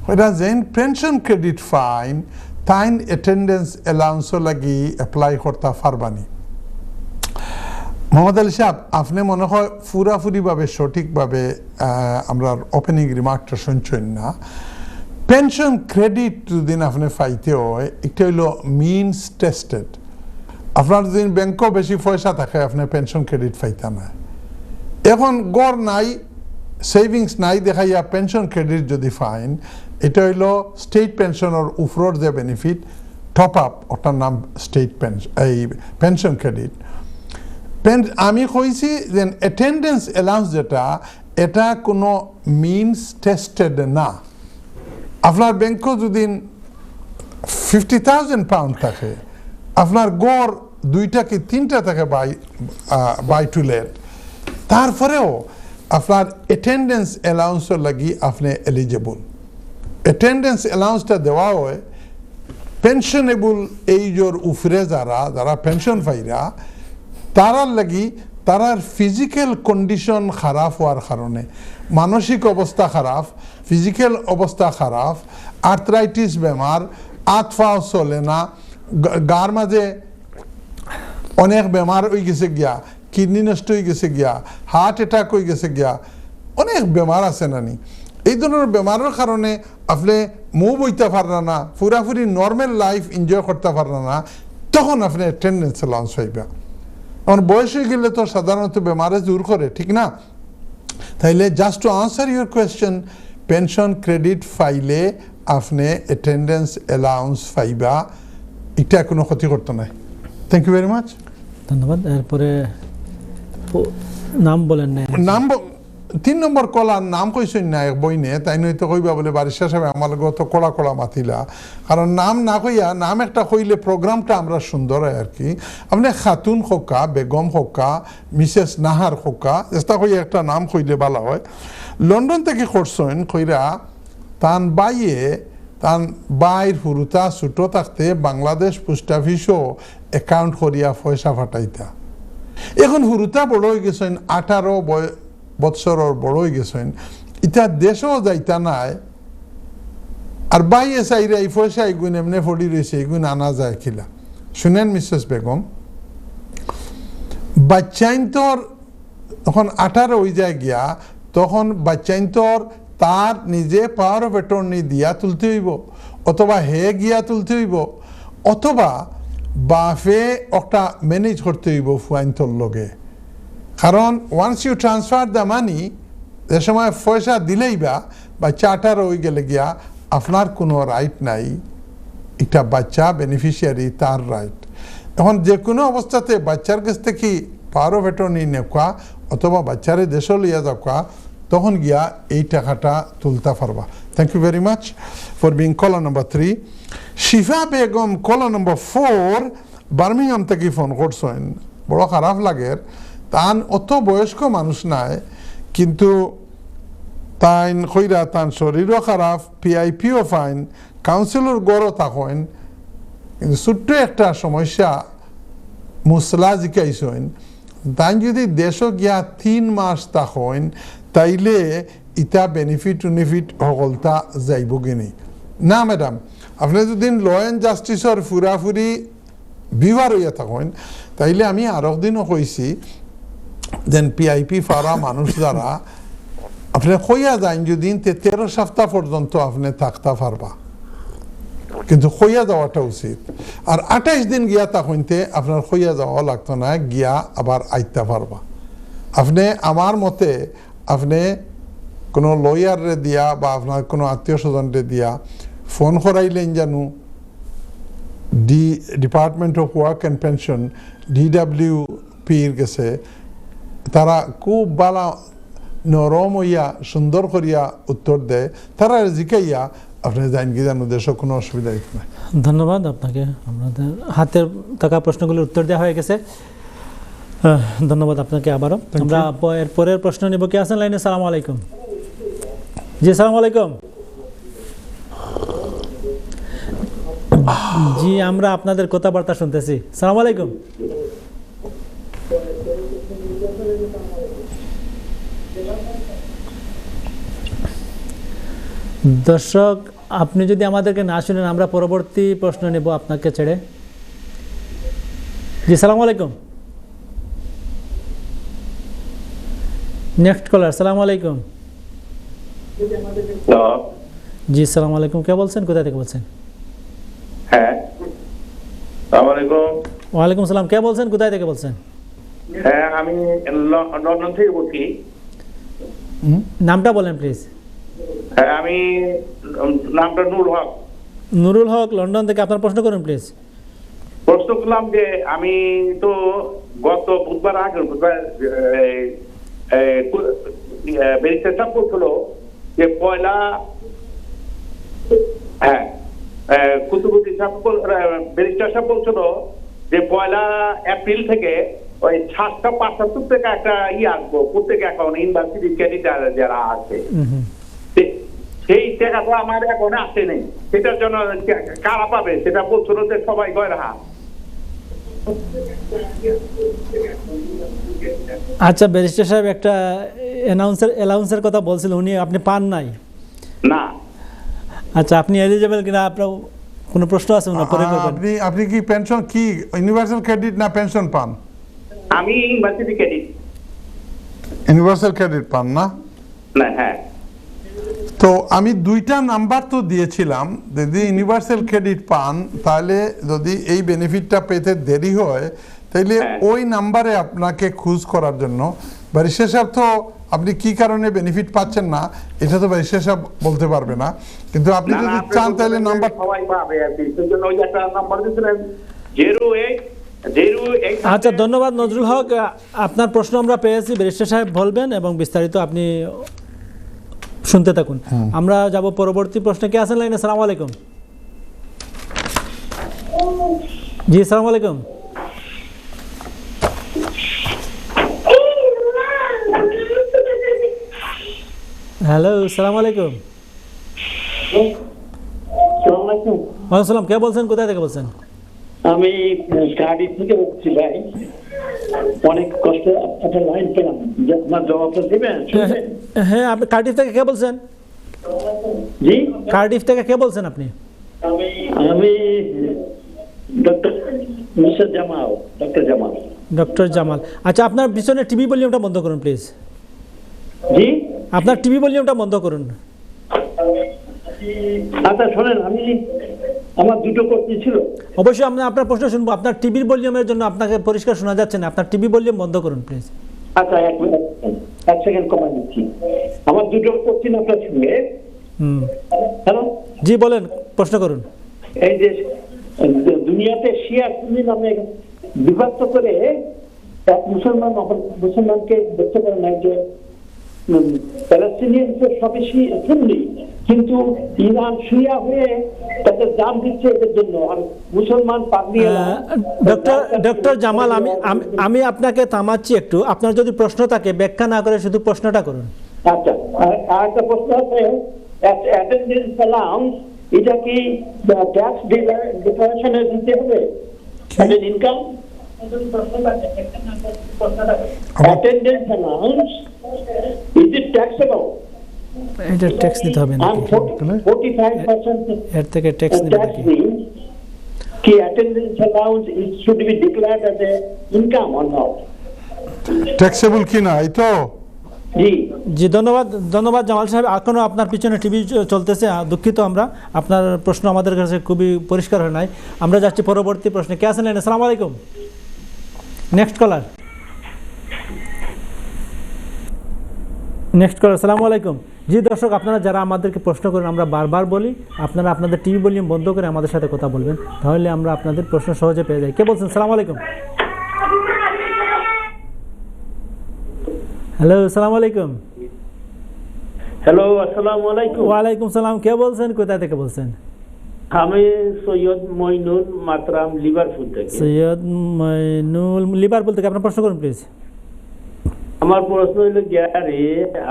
ওইটা যেন পেনশন ক্রেডিট ফাইন তাইন অ্যাটেন্ডেন্স অ্যালাউন্সও লাগি অ্যাপ্লাই করতে পারবানি? মোহাম্মদ আলী সাহেব আপনি মনে হয় পুরাপুরিভাবে সঠিকভাবে আমরা ওপেনিং রিমার্কটা শুনছেন না। পেনশন ক্রেডিট যদি আপনি পাইতে হয় একটা হইল মিনস টেস্টেড। আপনার যদি ব্যাংকও বেশি পয়সা থাকে আপনি পেনশন ক্রেডিট পাইতে না। এখন গড় নাই, সেভিংস নাই দেখাইয়া পেনশন ক্রেডিট যদি ফাইন, এটা হইল স্টেট পেনশনের উপরের যে বেনিফিট টপ আপ, ওটার নাম স্টেট পেনশন, এই পেনশন ক্রেডিট। আমি কইছি যে অ্যাটেন্ডেন্স অ্যালাউন্স যেটা, এটা কোনো মিনস টেস্টেড না। আপনার ব্যাংকও যদি 50,000 পাউন্ড থাকে, আপনার গড় 2টা কি 3টা থাকে বাই টু লেট, তারপরেও আপনার অ্যাটেন্ডেন্স অ্যালাউন্সের লাগি আপনি এলিজিবল। অ্যাটেন্ডেন্স অ্যালাউন্সটা দেওয়া হয় পেনশনেবল এইজর উপরে যারা পেনশন পাইরা তারার লাগি, তারার ফিজিক্যাল কন্ডিশন খারাপ হওয়ার কারণে, মানসিক অবস্থা খারাপ, ফিজিক্যাল অবস্থা খারাপ, আর্থ্রাইটিস বেমার, হাত পাও চলে না, গার মাঝে অনেক বেমার হয়ে গেছে গিয়া, কিডনি নষ্ট হয়ে গেছে গিয়া, হার্ট অ্যাটাক হয়ে গেছে গিয়া, অনেক বেমার আছে নানি। এই ধরনের বেমারের কারণে আপনি মুভ হইতে পারেন না, পুরাপুরি নর্মাল লাইফ এনজয় করতে পারেন না, তখন আপনি অ্যাটেন্ডেন্স অ্যালাউন্স পাইবা। এখন বয়স হয়ে গেলে তো সাধারণত বেমারে দূর করে, ঠিক না? তাইলে just to answer your question, pension credit ফাইলে আপনি অ্যাটেন্ডেন্স অ্যালাউন্স পাইবা, এটা কোনো ক্ষতি করতে নাই। Thank you very much. ধন্যবাদ। এরপরে নাম বলেন না, নাম 3 নম্বর কলার নাম কইছেন না এক বইনে, তাই নয়তো কইবা বলে বারিশা সাহেব আমার গত কড়া কড়া মাতিলা। কারণ নাম না কইয়া, নাম একটা কইলে প্রোগ্রামটা আমরা সুন্দর হয় আর কি। আপনি খাতুন খোকা, বেগম খোকা, মিসেস নাহার খোকা, চেষ্টা কইয়া একটা নাম কইলে ভালো হয়। লন্ডন থেকে করছেন কইরা তান বাইর হুরুতা ছুটো থাকতে বাংলাদেশ পোস্ট অফিসও অ্যাকাউন্ট করিয়া পয়সা ফাটাইতা। এখন হুরুতা বড় হয়ে গেছেন, 18 বৎসরের বড় হয়ে গেছেন, ইটা দেশও যাইতা নাই। আর বাইয়ে চাইরা এই পয়সা এগুন এমনি পড়ি রয়েছে, এগুন আনা যায় কিলা। শুনেন মিসেস বেগম, বাচ্চাইন তোর তখন 18 হয়ে যায় গিয়া, তখন বাচ্চাইন তোর তার নিজে পাওয়ার অফ অ্যাটর্নি দিয়া তুলতে হইব, অথবা হে গিয়া তুলতে হইব, অথবা বাফে একটা ম্যানেজ করতে হইব ফুয়াইন্তর লগে, কারণ once you transfer the money, যে সময় পয়সা দিলেই বা বাচ্চাটার ওই গেলে গিয়া আপনার কোনো রাইট নাই, একটা বাচ্চা বেনিফিশিয়ারি তার রাইট। এখন যে কোনো অবস্থাতে বাচ্চার কাছ থেকে পাওয়ার অফ অ্যাটর্নি নেওয়া অথবা বাচ্চারে দেশ লইয়া যাওয়া, তখন গিয়া এই টাকাটা তুলতে পারবা। Thank you very much for being caller number 3। Shifa Begum caller number 4 Birmingham থেকে ফোন করছেন। বড় খারাপ লাগে, তান অত বয়স্ক মানুষ নাই, কিন্তু তাইন কইরা তান শরীরও খারাপ, পিআইপিও ফাইন, কাউন্সিলর গড়ও থাকেন, কিন্তু ছোট্ট একটা সমস্যা মুসলা জিকাইছেন। তাই যদি দেশও গিয়া 3 মাস থাকেন, তাইলে ইটা বেনিফিট সকলতা যাইব কিনি না? ম্যাডাম, আপনি যদি ল অ্যান্ড জাস্টিসর ফুরাফুরি বিভার হইয়া থাকেন, তাইলে আমি আরো দিনও কইছি যেন পিআইপি ফারা মানুষ দ্বারা আপনি কইয়া যান যদি 13 সপ্তাহ পর্যন্ত আপনি থাকতে পারবা, কিন্তু খইয়া যাওয়াটা উচিত। আর 28 দিন গিয়া থাকতে আপনার খইয়া যাওয়া লাগতো না, গিয়া আবার আইতে পারবা। আপনি আমার মতে আপনি কোনো লয়ারে দিয়া বা আপনার কোনো আত্মীয় স্বজনরে দিয়া ফোন করাইলেন জানো department of work and pension DWPর গেছে, তারা খুব ভালো নরম হইয়া সুন্দর করিয়া উত্তর দেয়, তারা জিকাইয়া আপনি জানেন কি জানো দেশ কোনো অসুবিধা নেই। ধন্যবাদ আপনাকে, আমাদের হাতের থাকা প্রশ্নগুলোর উত্তর দেওয়া হয়ে গেছে। ধন্যবাদ আপনাকে আবারও। আমরা পরের প্রশ্ন নিব। কে আছেন লাইনে? সালাম আলাইকুম। জি সালাম আলাইকুম। জি আমরা আপনাদের কথাবার্তা শুনতেছি। সালাম আলাইকুম। দর্শক, আপনি যদি আমাদেরকে না শুনেন, আমরা পরবর্তী প্রশ্ন নেব আপনাকে ছেড়ে। জি সালাম আলাইকুম। নেক্সট কলার। সালাম আলাইকুম। জি সালাম আলাইকুম। কে বলছেন, কোথা থেকে বলছেন? হ্যাঁ, আসসালামু আলাইকুম। ওয়ালাইকুম সালাম। কে বলছেন, কোথায় থেকে বলছেন? হ্যাঁ, আমি লন্ডন থেকে বলছি। নামটা বলেন প্লিজ। হ্যাঁ, আমি নামটা নুরুল হক। নুরুল হক, লন্ডন থেকে। আপনার প্রশ্ন করুন প্লিজ। প্রশ্ন করলাম যে আমি তো গত বুধবার আগের বুধবার ব্যারিস্টার সাহেব বলছিল যে পয়লা, হ্যাঁ কুতুবুদ্দিন সাহেব ব্যারিস্টার সাহেব বলছিল যে পয়লা এপ্রিল থেকে ওই 775 টাকা একটা আসবো প্রত্যেক অ্যাকাউন্ট ইউনিভার্সিটি ক্রেডিটার যারা আছে, সেই টাকা তো আমার এখন আসে নেই। সেটার জন্য কারা পাবে সেটা বলছিল যে সবাই গয়রাহা। আচ্ছা, ব্যারিস্টার সাহেব একটা অ্যালাউন্সের কথা বলছিল, উনি আপনি পান নাই না? আচ্ছা, আপনি এলিজিবল কিনা আপনার কোনো প্রশ্ন আছে? আপনি কি পেনশন কি ইউনিভার্সাল ক্রেডিট না পেনশন পান? আমি ইউনিভার্সিটি ক্রেডিট। ইউনিভার্সাল ক্রেডিট পান না? না। হ্যাঁ, তো আমি 2টা নাম্বার তো দিয়েছিলাম, যদি ইউনিভার্সাল ক্রেডিট পান তাহলে যদি এই বেনিফিটটা পেতে দেরি হয় তাইলে ওই নাম্বারে আপনাকে খোঁজ করার জন্য, ব্যারিস্টার সাহেব তো আপনি কি কারণে বেনিফিট পাচ্ছেন না এটা তো ব্যারিস্টার সাহেব বলতে পারবে না, কিন্তু আপনি যদি চান তাহলে নাম্বার সবাই পাবে আর কি। সেজন্য ওই একটা নাম্বার দিয়েছিলেন 0808। আচ্ছা, ধন্যবাদ নজরুল হক। আপনার প্রশ্ন আমরা পেয়েছি, ব্যারিস্টার সাহেব বলবেন এবং বিস্তারিত আপনি শুনতে থাকুন। আমরা যাব পরবর্তী প্রশ্নে। কে আছেন লাইনে? সালাম আলাইকুম। জি সালাম আলাইকুম। হ্যালো, সালাম আলাইকুম। ওয়ালাইকুম সালাম। কে বলছেন, কোথায় থেকে বলছেন? আমি কার্ডিফ থেকে বলছি ভাই, অনেক কষ্ট আপনার লাইন পেলাম, আপনার জবাবটা দিবেন? হ্যাঁ, আপনি কার্ডিফ থেকে কে বলছেন? জি, কার্ডিফ থেকে কে বলছেন আপনি? আমি doctor mister Jamal, doctor Jamal. Doctor Jamal. আচ্ছা, আপনার পিছনে টিভি ভলিউমটা বন্ধ করুন প্লিজ। জি, আপনার টিভি ভলিউমটা বন্ধ করুন। আচ্ছা শোনেন, আমি আমার দুটো কোশ্চেন ছিল। অবশ্যই আমরা আপনার প্রশ্ন শুনবো। আপনার টিভির ভলিউমের জন্য আপনাকে পরিষ্কার শোনা যাচ্ছে না, আপনার টিভি ভলিউম বন্ধ করুন প্লিজ। আচ্ছা, এক সেকেন্ড কমাই দিচ্ছি। আমার দুটো কোশ্চেন আপনার সঙ্গে। হ্যালো, জি বলেন, প্রশ্ন করুন। এই যে দুনিয়াতে শিয়া সুন্নি নামে বিভক্ত করে এক মুসলমানকে দেখতে পারে না যে প্যালেস্টিনিয়ান সবই সুন্নি, কিন্তু ইরান শিয়া হয়ে তাদের দাম দিচ্ছে এদের জন্য, আর মুসলমান পাগলি। ডক্টর জামাল, আমি আপনাকে থামাচ্ছি একটু। আপনার যদি প্রশ্ন থাকে ব্যাখ্যা না করে শুধু প্রশ্নটা করুন। আচ্ছা, আর একটা প্রশ্ন আছে, অ্যাটেন্ডেন্স অ্যালাউন্স এটা কি ট্যাক্স ডিক্লারেশনে দিতে হবে? Income attendance allowance is it taxable? এটা ট্যাক্স দিতে হবে নাকি? 45% এর থেকে ট্যাক্স দিতে নাকি? কি attendance allowance it should be declared as a income or not? Taxable কি না এই তো? জি ধন্যবাদ জামাল সাহেব। এখনো আপনার পিছনে টিভি চলতেছে, দুঃখিত আমরা। আপনার প্রশ্ন আমাদের কাছে খুবই পরিষ্কার হয় নাই। আমরা যাচ্ছি পরবর্তী প্রশ্নে। কে আছেন? আসসালামু আলাইকুম। নেক্সট কলার। আসসালামু আলাইকুম। জি দর্শক, আপনারা যারা আমাদেরকে প্রশ্ন করেন, আমরা বারবার বলি আপনারা আপনাদের টিভি ভলিউম বন্ধ করে আমাদের সাথে কথা বলবেন, তাহলে আমরা আপনাদের প্রশ্ন সহজে পেয়ে যাই। কে বলছেন? আসসালামু আলাইকুম। হ্যালো, আসসালামু আলাইকুম। হ্যালো, আসসালামু আলাইকুম। ওয়ালাইকুম সালাম। কে বলছেন? কোথা থেকে বলছেন? আমি সৈয়দ মইনুল মাতরাম, লিভারপুল থেকে। সৈয়দ মইনুল, লিভারপুল থেকে। আপনার প্রশ্ন করুন প্লিজ। আমার প্রশ্ন হইল গিয়ারে,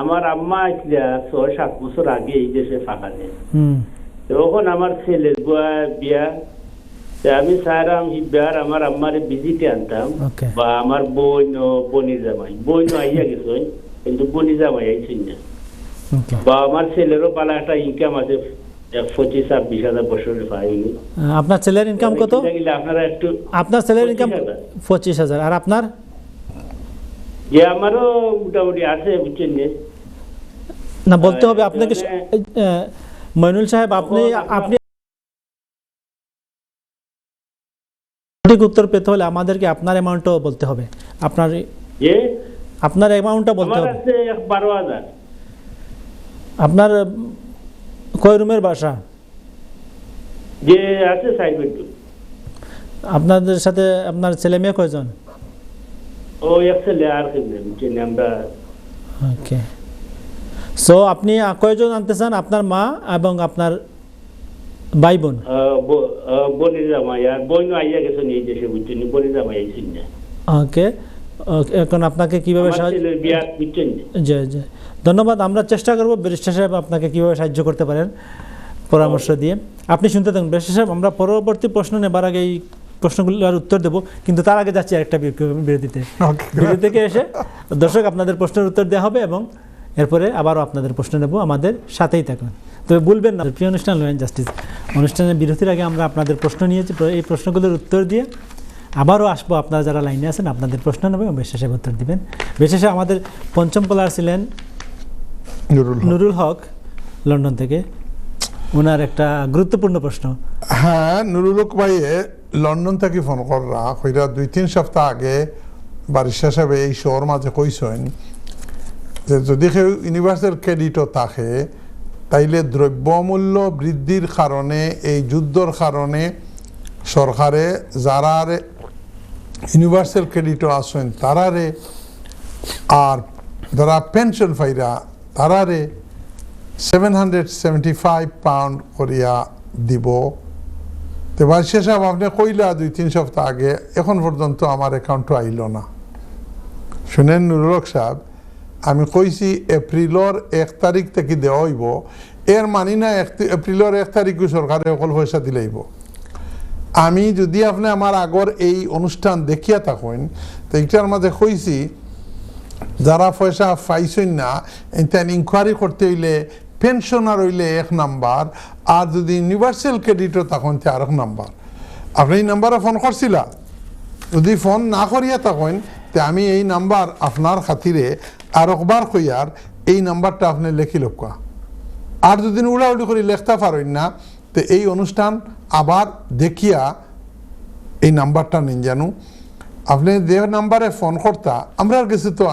আমার আম্মা আসলে 6-7 বছর আগে এই দেশে ফাঁকাতে, তখন আমার ছেলের বিয়া, আমি সারাম হিবার আমার আম্মারে ভিজিটে আনতাম, বা আমার বনি জামাই আইয়া গেছেন, কিন্তু বনি জামাই আইছেন না, বা আমার ছেলেরও পালা একটা ইনকাম আছে 25-26 হাজার বছরের পাইনি। আপনার ছেলের ইনকাম কত? আপনারা একটু। আপনার ছেলের ইনকাম 25,000। আর আপনার? যে আমারও মোটামুটি আছে, বুঝছেন না, বলতে হবে আপনাকে। মইনুল সাহেব, আপনি সঠিক উত্তর পেতে হলে আমাদেরকে আপনার অ্যামাউন্টও বলতে হবে। আপনার অ্যামাউন্টটা বলতে হবে। 12,000। আপনার কয় রুমের বাসা? যে আছে 6 বেডরুম। আপনাদের সাথে আপনার ছেলে মেয়ে কয়জন? ও এক ছেলে আর আমরা। ওকে, সো আপনি কয়জন আনতে চান? আপনার মা এবং আপনার ভাই বোন? বনি জামাই আর বোন আইয়া গেছেন এই দেশে, বুঝছেন, বনি জামাই আইছেন না। ওকে, এখন আপনাকে কিভাবে সাহায্য? বিয়া, বুঝছেন। জি জি, ধন্যবাদ। আমরা চেষ্টা করব ব্যারিস্টার সাহেব আপনাকে কিভাবে সাহায্য করতে পারেন পরামর্শ দিয়ে। আপনি শুনতে থাকুন ব্যারিস্টার সাহেব। আমরা পরবর্তী প্রশ্ন নেবার আগে এই প্রশ্নগুলোর উত্তর দেব, কিন্তু তার আগে যাচ্ছি আরেকটা বিরতিতে। বিরতি থেকে এসে দর্শক আপনাদের প্রশ্নের উত্তর দেওয়া হবে এবং এরপরে আবারও আপনাদের প্রশ্ন নেব। আমাদের সাথেই থাকুন, তবে ভুলবেন না। প্রিয় অনুষ্ঠান ল অ্যান্ড জাস্টিস অনুষ্ঠানের বিরতির আগে আমরা আপনাদের প্রশ্ন নিয়েছি, এই প্রশ্নগুলোর উত্তর দিয়ে আবারও আসবো। আপনারা যারা লাইনে আছেন আপনাদের প্রশ্ন নেবে এবং বিশেষে উত্তর দিবেন। বিশেষে আমাদের পঞ্চম কলার ছিলেন নুরুল হক লন্ডন থেকে। ওনার একটা গুরুত্বপূর্ণ প্রশ্ন। হ্যাঁ, নুরুল হক ভাই লন্ডন থেকে ফোন করা কইরা 2-3 সপ্তাহ আগে বারিশা সাহেব এই শহর মাঝে কইছেন যে যদি কেউ ইউনিভার্সাল ক্রেডিটও থাকে, তাইলে দ্রব্যমূল্য বৃদ্ধির কারণে, এই যুদ্ধর কারণে সরকারে যারা ইউনিভার্সাল ক্রেডিটও আসেন তারারে, আর যারা পেনশন পাইরা তারারে 775 পাউন্ড করিয়া দিব। তো বাদশাহ সাহেব আপনি কইলা 2-3 সপ্তাহ আগে, এখন পর্যন্ত আমার অ্যাকাউন্টও আইল না। শুনেন নুরুল হক সাহেব, আমি কইছি এপ্রিলের 1 তারিখ থেকে দেওয়া হইব, এর মানি না এপ্রিলের 1 তারিখও সরকারে সকল পয়সা দিলেইব। আমি যদি আপনি আমার আগর এই অনুষ্ঠান দেখিয়া থাকেন, তো এইটার মাঝে কইছি যারা পয়সা পাইছেন না এটা ইনকোয়ারি করতে হইলে পেনশনার হইলে 1 নাম্বার, আর যদি ইউনিভার্সাল ক্রেডিটও তখন তো আরেক নাম্বার। আপনি এই নাম্বারে ফোন করছিলা? যদি ফোন না করিয়া তখন তো আমি এই নাম্বার আপনার খাতিরে আর একবার কইয়ার এই নাম্বারটা আপনি লেখি লোকা। আর যদি উড়াউড়ি করে লেখতে পারেন না, তো এই অনুষ্ঠান আবার দেখিয়া এই নাম্বারটা নিন জানু আপনি যে নাম্বারে ফোন করতা আমরা কাছে তো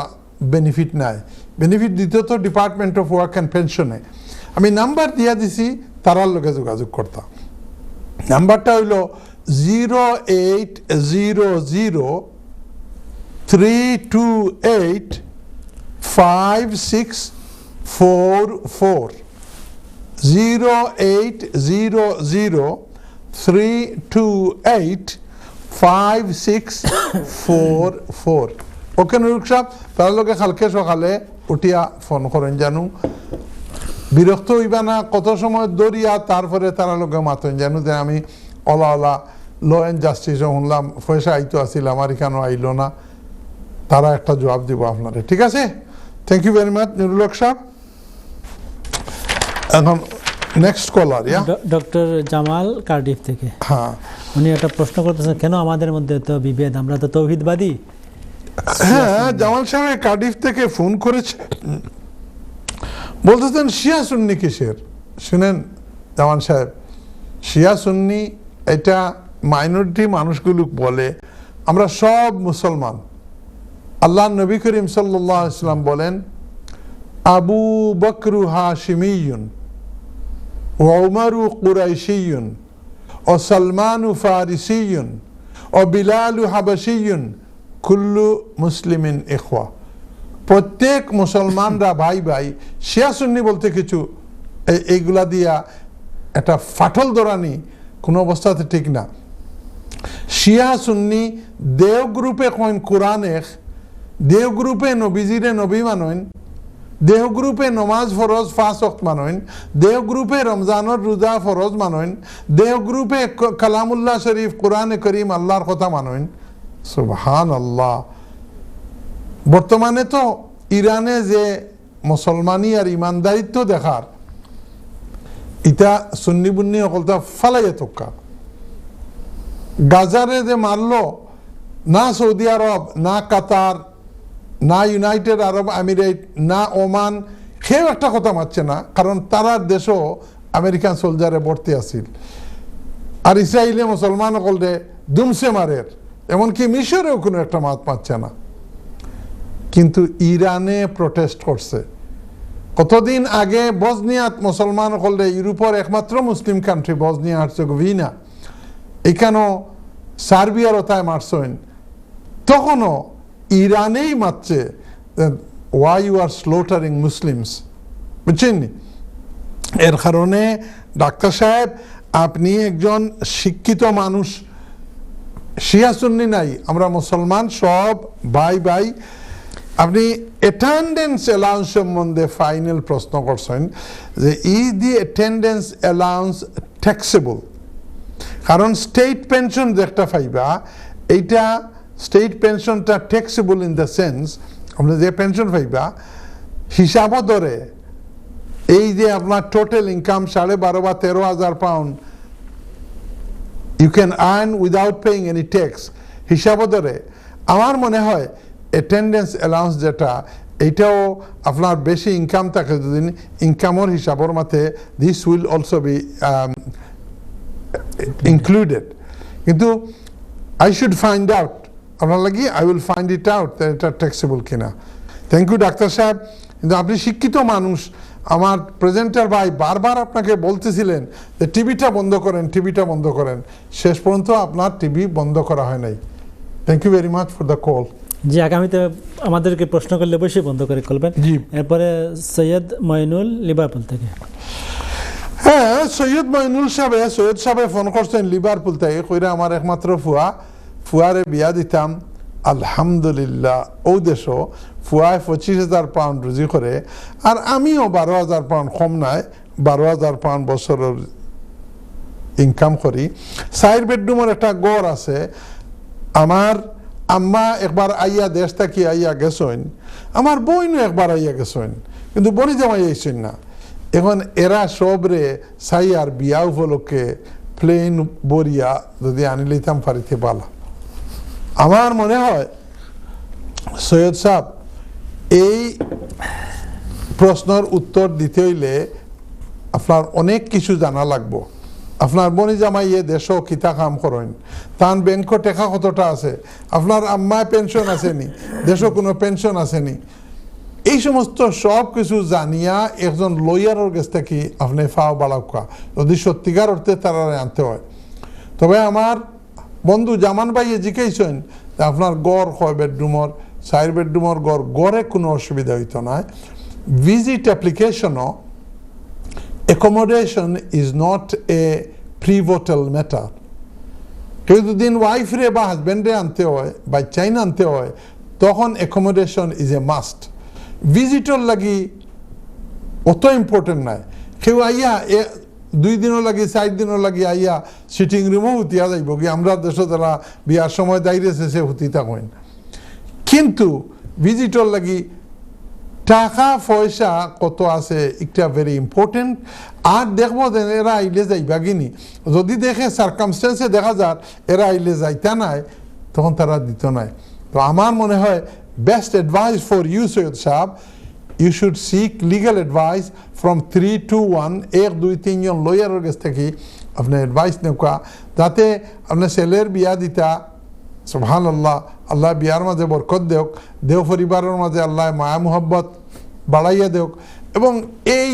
বেনিফিট নাই, বেনিফিট দিতে তো ডিপার্টমেন্ট অফ ওয়ার্ক অ্যান্ড পেনশনে। আমি নাম্বার দিয়া দিছি, তারার লগে যোগাযোগ করতাম। নাম্বারটা হইল 0800-328-5644 0800-328-5644। ওকে নুরুল সাহেব, তার লগে কালকে সকালে উঠিয়া ফোন করেন জানু, বিরক্ত হইবা না, কত সময় দরিয়া তারপরে তারা লোকে মাতেন জানু যে আমি অলা অলা ল অ্যান্ড জাস্টিসও শুনলাম, পয়সা আইতো আসিল, আমার এখানেও আইলো না, তারা একটা জবাব দিব আপনারে। ঠিক আছে, thank you very much Nurul Haque সাহেব। এখন next caller, doctor Jamal Cardiff থেকে। হ্যাঁ, উনি একটা প্রশ্ন করতেছেন, কেন আমাদের মধ্যে তো বিভেদ, আমরা তো তৌহিদবাদী। হ্যাঁ, জামাল সাহেব কার্ডিফ থেকে ফোন করেছে, বলতেছেন শিয়া সুন্নি কিসের। শুনেন জামাল সাহেব, শিয়া সুন্নি এটা মাইনরিটি মানুষগুলো বলে, আমরা সব মুসলমান। আল্লাহ নবী করিম সাল্লাল্লাহু আলাইহি ওয়াসাল্লাম বলেন, আবু বকরু হাশিমিয়ুন ওয়া উমরু কুরাইশিয়ুন ও সালমানু ফারিসিয়ুন ও বিলালু হাবাশিয়ুন কুল্লু মুসলিমিন ইখওয়া। প্রত্যেক মুসলমানরা ভাই ভাই। শিয়া সুন্নি বলতে কিছু এইগুলা দিয়া একটা ফাটল দরানি কোনো অবস্থাতে ঠিক না। শিয়া সুন্নি দেও গ্রুপে কইন কোরআনে, দেও গ্রুপে নবীজিরে নবী মানইন, দেহ গ্রুপে নমাজ ফরজ 5 ওয়াক্ত মানইন, দেহ গ্রুপে রমজানের রোজা ফরজ মানইন, দেহ গ্রুপে কালামুল্লাহ শরীফ কোরআনে করিম আল্লাহর কথা মানইন। সুবহানাল্লাহ। বর্তমানে তো ইরানে যে মুসলমানি আর ইমানদারিত্ব দেখার, ইটা সুন্নি বুন্নি অকলতা ফালাইয়া তক্কা। গাজারে যে মারলো, না সৌদি আরব, না কাতার, না ইউনাইটেড আরব আমিরেট, না ওমান, কেউ একটা কথা মারছে না, কারণ তারার দেশও আমেরিকান সোলজারে ভর্তি আছিল। আর ইসরায়েলে মুসলমান অকলরে দুমসে মারের, এমনকি মিশরেও কোনো একটা মাত পাচ্ছে না। কিন্তু ইরানে প্রটেস্ট করছে। কতদিন আগে বসনিয়াত মুসলমান হলে, ইউরোপের একমাত্র মুসলিম কান্ট্রি বসনিয়া হার্জেগোভিনা, এখানেও সার্বিয়ার ওথায় মারছেন, তখনও ইরানেই মারছে, ওয়াই ইউ আর স্লোটারিং মুসলিমস, বুঝছেন? এর কারণে ডাক্তার সাহেব, আপনি একজন শিক্ষিত মানুষ, শিয়া সুন্নি নাই, আমরা মুসলমান সব ভাই ভাই। আপনি অ্যাটেন্ডেন্স অ্যালাউন্স সম্বন্ধে ফাইনাল প্রশ্ন করছেন যে is the attendance allowance taxable? কারণ স্টেট পেনশন যেটা পাইবা, এইটা স্টেট পেনশনটা ট্যাক্সেবল ইন দ্য সেন্স, আপনি যে পেনশন পাইবা হিসাবও ধরে, এই যে আপনার টোটাল ইনকাম 12,500 বা 13,000 pound you can earn without paying any tax, হিসাবও ধরে। আমার মনে হয় অ্যাটেন্ডেন্স অ্যালাউন্স যেটা, এইটাও আপনার বেশি ইনকাম থাকে যদি ইনকামের হিসাবের মাঝে this will also be included. কিন্তু আই শুড ফাইন্ড আউট, আপনার লাগি I will find it out এটা ট্যাক্সেবল কিনা। থ্যাংক ইউ ডাক্তার সাহেব। কিন্তু আপনি শিক্ষিত মানুষ, আমার প্রেজেন্টার ভাই বারবার আপনাকে বলতেছিলেন যে টিভিটা বন্ধ করেন, টিভিটা বন্ধ করেন, শেষ পর্যন্ত আপনার টিভি বন্ধ করা হয় নাই। Thank you very much for the call. জি, আগামীতে আমাদেরকে প্রশ্ন করলে অবশ্যই বন্ধ করে করবেন। জি। এরপরে সৈয়দ মঈনুল লিভারপুল থেকে। হ্যাঁ, সৈয়দ মঈনুল সাহেব, সৈয়দ সাহেব ফোন করছেন লিভারপুল থেকে, কইরা আমার একমাত্র ফুয়ারে বিয়া দিতাম, আলহামদুলিল্লাহ ও দেশও ফুয়ায় 25,000 পাউন্ড রুজি করে, আর আমিও 12,000 পাউন্ড, কম নাই, 12,000 পাউন্ড বছরের ইনকাম করি। 4 বেডরুমের একটা ঘর আছে। আমার আম্মা একবার আইয়া দেশ থেকে আইয়া গেছেন, আমার বইনও একবার আইয়া গেছেন, কিন্তু বনি জামাই আইছেন না। এখন এরা সবরে সাইয়ার বিয়া উপলক্ষে প্লেন বরিয়া যদি আনি লইতাম পারিতে পালা। আমার মনে হয় সৈয়দ সাহেব, এই প্রশ্নের উত্তর দিতে হইলে আপনার অনেক কিছু জানা লাগবো। আপনার বনি জামাইয়ে দেশও কিতা কাম করেন, তান ব্যাংক টেকা কতটা আছে, আপনার আম্মায় পেনশন আসেনি, দেশও কোনো পেনশন আসেনি, এই সমস্ত সব কিছু জানিয়া একজন লয়ারের কাছ থেকে আপনি ফাও বাড়াকা যদি সত্যিকার অর্থে তারা আনতে হয়। তবে আমার বন্ধু জামান ভাইয়ে জিজ্ঞাসেন আপনার গড় 6 বেডরুমর 4 বেডরুমর গড়ে কোনো অসুবিধা হইতো না। ভিজিট অ্যাপ্লিকেশনও accommodation is not a pivotal matter. কেউ যদি ওয়াইফরে বা হাজব্যান্ডে আনতে হয়, বাচ্চাই আনতে হয়, তখন accommodation is a must. Visitor লাগি অত ইম্পর্টেন্ট নাই। কেউ আইয়া 2 দিনও লাগি 4 দিনও লাগি আইয়া সিটিং রুমও হুতিয়া যাইব কি আমরা দেশে তারা বিয়ার সময় দায়রে শেষে হুতি থাকেন। কিন্তু ভিজিটর লাগি টাকা পয়সা কত আছে একটা ভেরি ইম্পর্টেন্ট। আর দেখবো যে এরা আইলে যাইবা কিনি, যদি দেখে সার্কামস্টেন্সে দেখা যাক এরা আইলে যাইতা নাই, তখন তারা দিত নাই। তো আমার মনে হয় best advice for you Syed সাহেব, you should seek legal advice from 3 to 1, 1-2-3 জন লয়ারের কাছ থেকে আপনি অ্যাডভাইস নেওয়া, যাতে আপনার ছেলের বিয়া দিতা সুবহানাল্লাহ আল্লাহ বিয়ার মাঝে বরকত দেওক, দেও পরিবারের মাঝে আল্লাহ মায়া মুহাব্বত বাড়াইয়া দেওক, এবং এই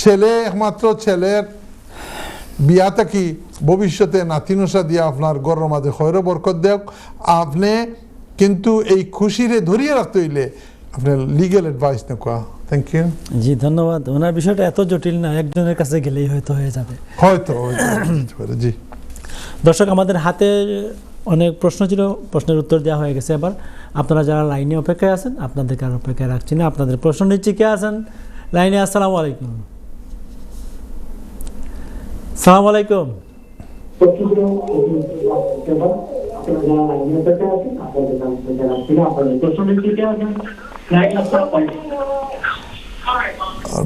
ছেলে একমাত্র ছেলের বিয়া থাকি ভবিষ্যতে নাতিনসা দিয়া আপনার গরের মাঝে খয়রো বরকত দেওক। আপনি কিন্তু এই খুশিরে ধরিয়ে রাখতে হইলে আপনার লিগেল অ্যাডভাইস নেওয়া। Thank you. জি ধন্যবাদ। ওনার বিষয়টা এত জটিল না, একজনের কাছে গেলেই হয়তো হয়ে যাবে। হয়তো জি। দর্শক, আমাদের হাতে অনেক প্রশ্ন ছিল, প্রশ্নের উত্তর দেওয়া হয়ে গেছে। এবার আপনারা যারা লাইনে অপেক্ষায় আছেন, আপনাদেরকে আর অপেক্ষায় রাখছি না, আপনাদের প্রশ্ন নিচ্ছি। কে আছেন লাইনে? আসসালামু আলাইকুম। সালাম আলাইকুম।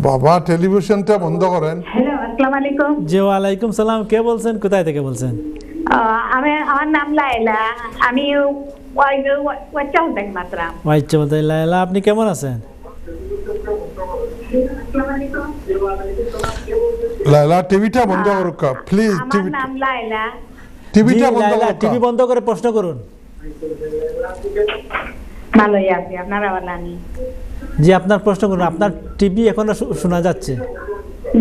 বাবা টেলিভিশনটা বন্ধ করেন। হ্যালো, আসসালামু আলাইকুম। জি ওয়ালাইকুম সালাম। কে বলছেন, কোথায় থেকে বলছেন? আমার নাম লাইলা, আমি ওয়াচ্চা হতাম মাত্র। ওয়াইচ্চা বলতে লাইলা, আপনি কেমন আছেন? লাইলা টিভিটা বন্ধ করুক প্লিজ। আমার নাম লাইলা। টিভিটা বন্ধ লাইলা, করুক। টিভি বন্ধ করে প্রশ্ন করুন। ভালোই আছি, আপনারা ভালো আছেন? জি আপনার প্রশ্ন করুন। আপনার টিভি এখনো শোনা যাচ্ছে?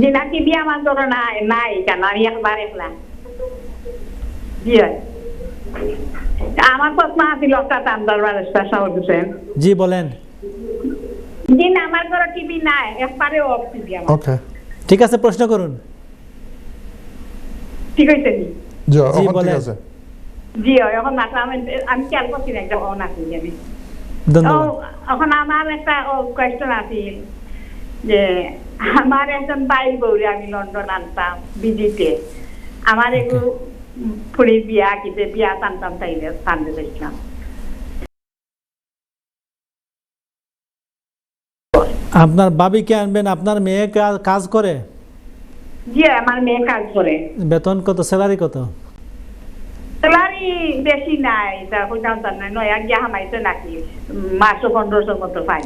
জি না, টিভি আমার ধরো নাই কেন, আমি একবার একলা। জি আমার প্রশ্ন আছিল জি বলেন। জি না, আমার ঘরে টিভি নাই, একবারে অফ টিভি আমার। ওকে ঠিক আছে, প্রশ্ন করুন। ঠিক আছে নি? জি জি ঠিক বলেন। আছে। জি এখন মাত্র আমি খেয়াল করছি না, একটা অন আছি আমি। ধন্যবাদ। এখন আমার একটা কোয়েশ্চন আছে যে আমার একজন ভাই বউরে আমি লন্ডন আনতাম ভিজিটে, আমার একটু ফুড়ির বিয়া কিতে বিয়া টানতাম তাইলে টানতে চাইছিলাম। আপনার বাবিকে আনবেন, আপনার মেয়ে কাজ করে? জি আমার মেয়ে কাজ করে। বেতন কত, স্যালারি কত? স্যালারি বেশি নাই, তা কইতাম তার নাই, নয়া গিয়া হামাইছে নাকি মাসও 1500 মতো পাই।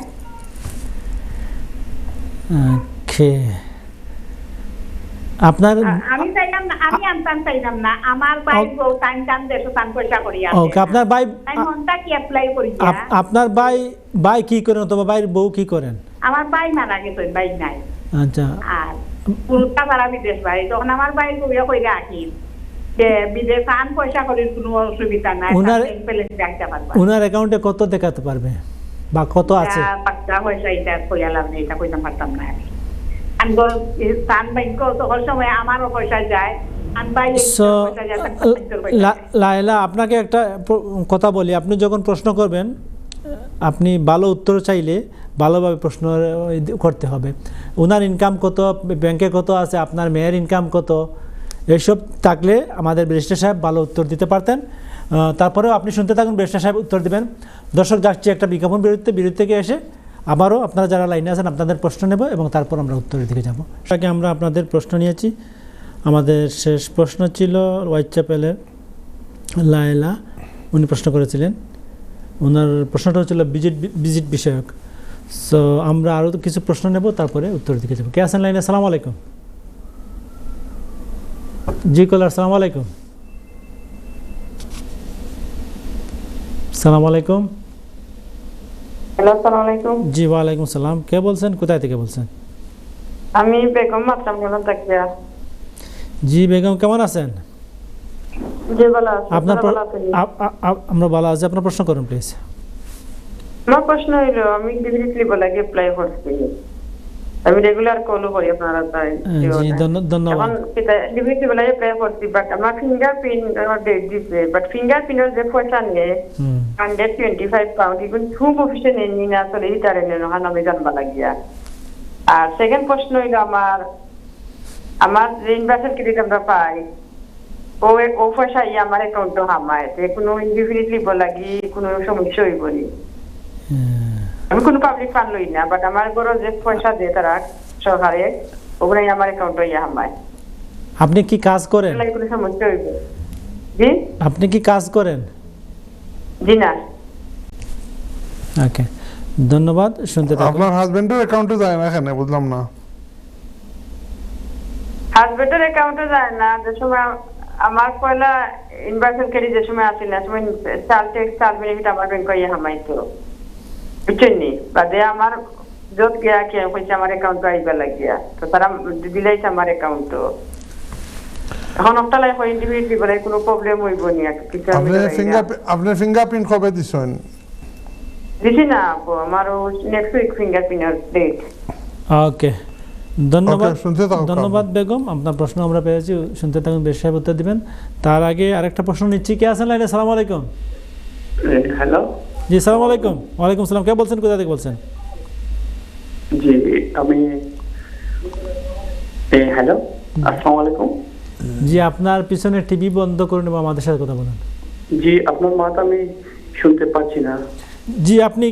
আপনার আমি চাইলাম না, আমি আনতাম চাইলাম না, আমার ভাই বউ টাইম টাইম দেশো টান পয়সা করি আছে। ওকে, আপনার ভাই, আমি মনটা কি অ্যাপ্লাই করি। আপনার ভাই কি করেন অথবা ভাইয়ের বউ কি করেন? আমার ভাই মারা গেছে, ভাই নাই। আচ্ছা। আর পুরুষটা তারা বিদেশ ভাই, তখন আমার ভাই কইয়া কইরা আকি যে বিদেশ আন পয়সা করির কোনো অসুবিধা নাই, উনার অ্যাকাউন্টে কত দেখাতে পারবে বা কত আছে? বাচ্চা পয়সা এটা কইয়া লাভ নেই, এটা কইতাম পারতাম না আমি। স্থান ব্যাংক তখন সময় আমারও পয়সা যায়। লাইলা, আপনাকে একটা কথা বলি, আপনি যখন প্রশ্ন করবেন, আপনি ভালো উত্তর চাইলে ভালোভাবে প্রশ্ন করতে হবে। ওনার ইনকাম কত, ব্যাংকে কত আছে, আপনার মেয়ের ইনকাম কত, এইসব থাকলে আমাদের ব্যারিস্টার সাহেব ভালো উত্তর দিতে পারতেন। তারপরেও আপনি শুনতে থাকুন, ব্যারিস্টার সাহেব উত্তর দেবেন। দর্শক, যাচ্ছি একটা বিজ্ঞাপন বিরতি থেকে এসে আবারও আপনারা যারা লাইনে আছেন আপনাদের প্রশ্ন নেব এবং তারপর আমরা উত্তরের দিকে যাব। আগে আমরা আপনাদের প্রশ্ন নিয়েছি। আমাদের শেষ প্রশ্ন ছিল হোয়াইট চ্যাপেলের লায়লা, উনি প্রশ্ন করেছিলেন। ওনার প্রশ্নটা হচ্ছিল ভিজিট বিষয়ক। সো আমরা আরও কিছু প্রশ্ন নেব, তারপরে উত্তরের দিকে যাব। কে আছেন লাইনে? আসসালামু আলাইকুম। জি কলার, সালাম আলাইকুম। সালাম আলাইকুম। হ্যালো, আসসালামু আলাইকুম। জি ওয়ালাইকুম সালাম। কে বলছেন, কোথায় থেকে বলছেন? আমি বেগম মাতরাম গেলাম তাকিয়া। জি বেগম, কেমন আছেন? জি ভালো আছি। আপনার ভালো আছেন? আমরা ভালো আছি। আপনার প্রশ্ন করুন প্লিজ। আমার প্রশ্ন হইলো, আমি ডিগ্রি বলাকে অ্যাপ্লাই করছি। আমি রেগুলার কলও করি আপনারা তাই। জি ধন্যবাদ। এখন ডিগ্রি বলাকে অ্যাপ্লাই করছি, বাট আমার ফিঙ্গারপ্রিন্ট আমার ডেট দিছে, বাট ফিঙ্গারপ্রিন্টের যে পয়সা নিয়ে 125 পাউন্ড, এখন খুব অফিসে নেই না, আসলে রিটারে নেন, ওখানে আমি জানবা লাগিয়া। আর সেকেন্ড প্রশ্ন হইলো, আমার যে ইনভার্সাল ক্রেডিট আমরা পাই, ও পয়সা আমার অ্যাকাউন্টে হামায়, কোনো ইনডিফিনিটলি বলাগি কোনো সমস্যা হইব নি? আমি কোনো পাবলিক ফান্ড লই না, বাট আমার ঘরে যে পয়সা দেয় তারা সরকারে, ওগুলো আমার অ্যাকাউন্টে হামায়। আপনি কি কাজ করেন? কোনো সমস্যা হইব? জি, আপনি কি কাজ করেন? জি না। ওকে, ধন্যবাদ। শুনতে থাকুন। আপনার হাজবেন্ডের অ্যাকাউন্টে যায় না কেন, বুঝলাম না। হাজবেন্ডের অ্যাকাউন্টে যায় না, যে সময় আমার পয়লা ইনভার্সাল ক্রেডিট যে সময় আসে না, সময় চাল ট্যাক্স চাল বেনিফিট আমার ব্যাংক হামাইতো, বুঝছেন নি? বাদে আমার যত গিয়া কে হয়েছে আমার অ্যাকাউন্টে আইবা লাগিয়া, তো তারা দিলাইছে আমার অ্যাকাউন্ট। এখন অক্টালাই হয় ইন্ডিভিজুয়ালি বলে কোনো প্রবলেম হইব নি? কিছু আপনার ফিঙ্গারপ্রিন্ট কবে দিছেন? দিছি না আপু, আমার নেক্সট উইক ফিঙ্গারপ্রিন্টের ডেট। ওকে, ধন্যবাদ। ধন্যবাদ ধন্যবাদ বেগম, আপনার প্রশ্ন আমরা পেয়েছি। শুনতে থাকুন, বেশ সাহেব উত্তর দিবেন। তার আগে আরেকটা প্রশ্ন নিচ্ছি। কে আছেন লাইনে? সালাম আলাইকুম। হ্যালো। জি সালাম আলাইকুম। ওয়ালাইকুম সালাম। কে বলছেন, কোথা থেকে বলছেন? জি আমি হ্যালো, আসসালামু আলাইকুম। জি আপনার পিছনে টিভি বন্ধ করুন এবং আমাদের সাথে কথা বলুন। জি আপনার মাথা আমি শুনতে পাচ্ছি না। জি আপনি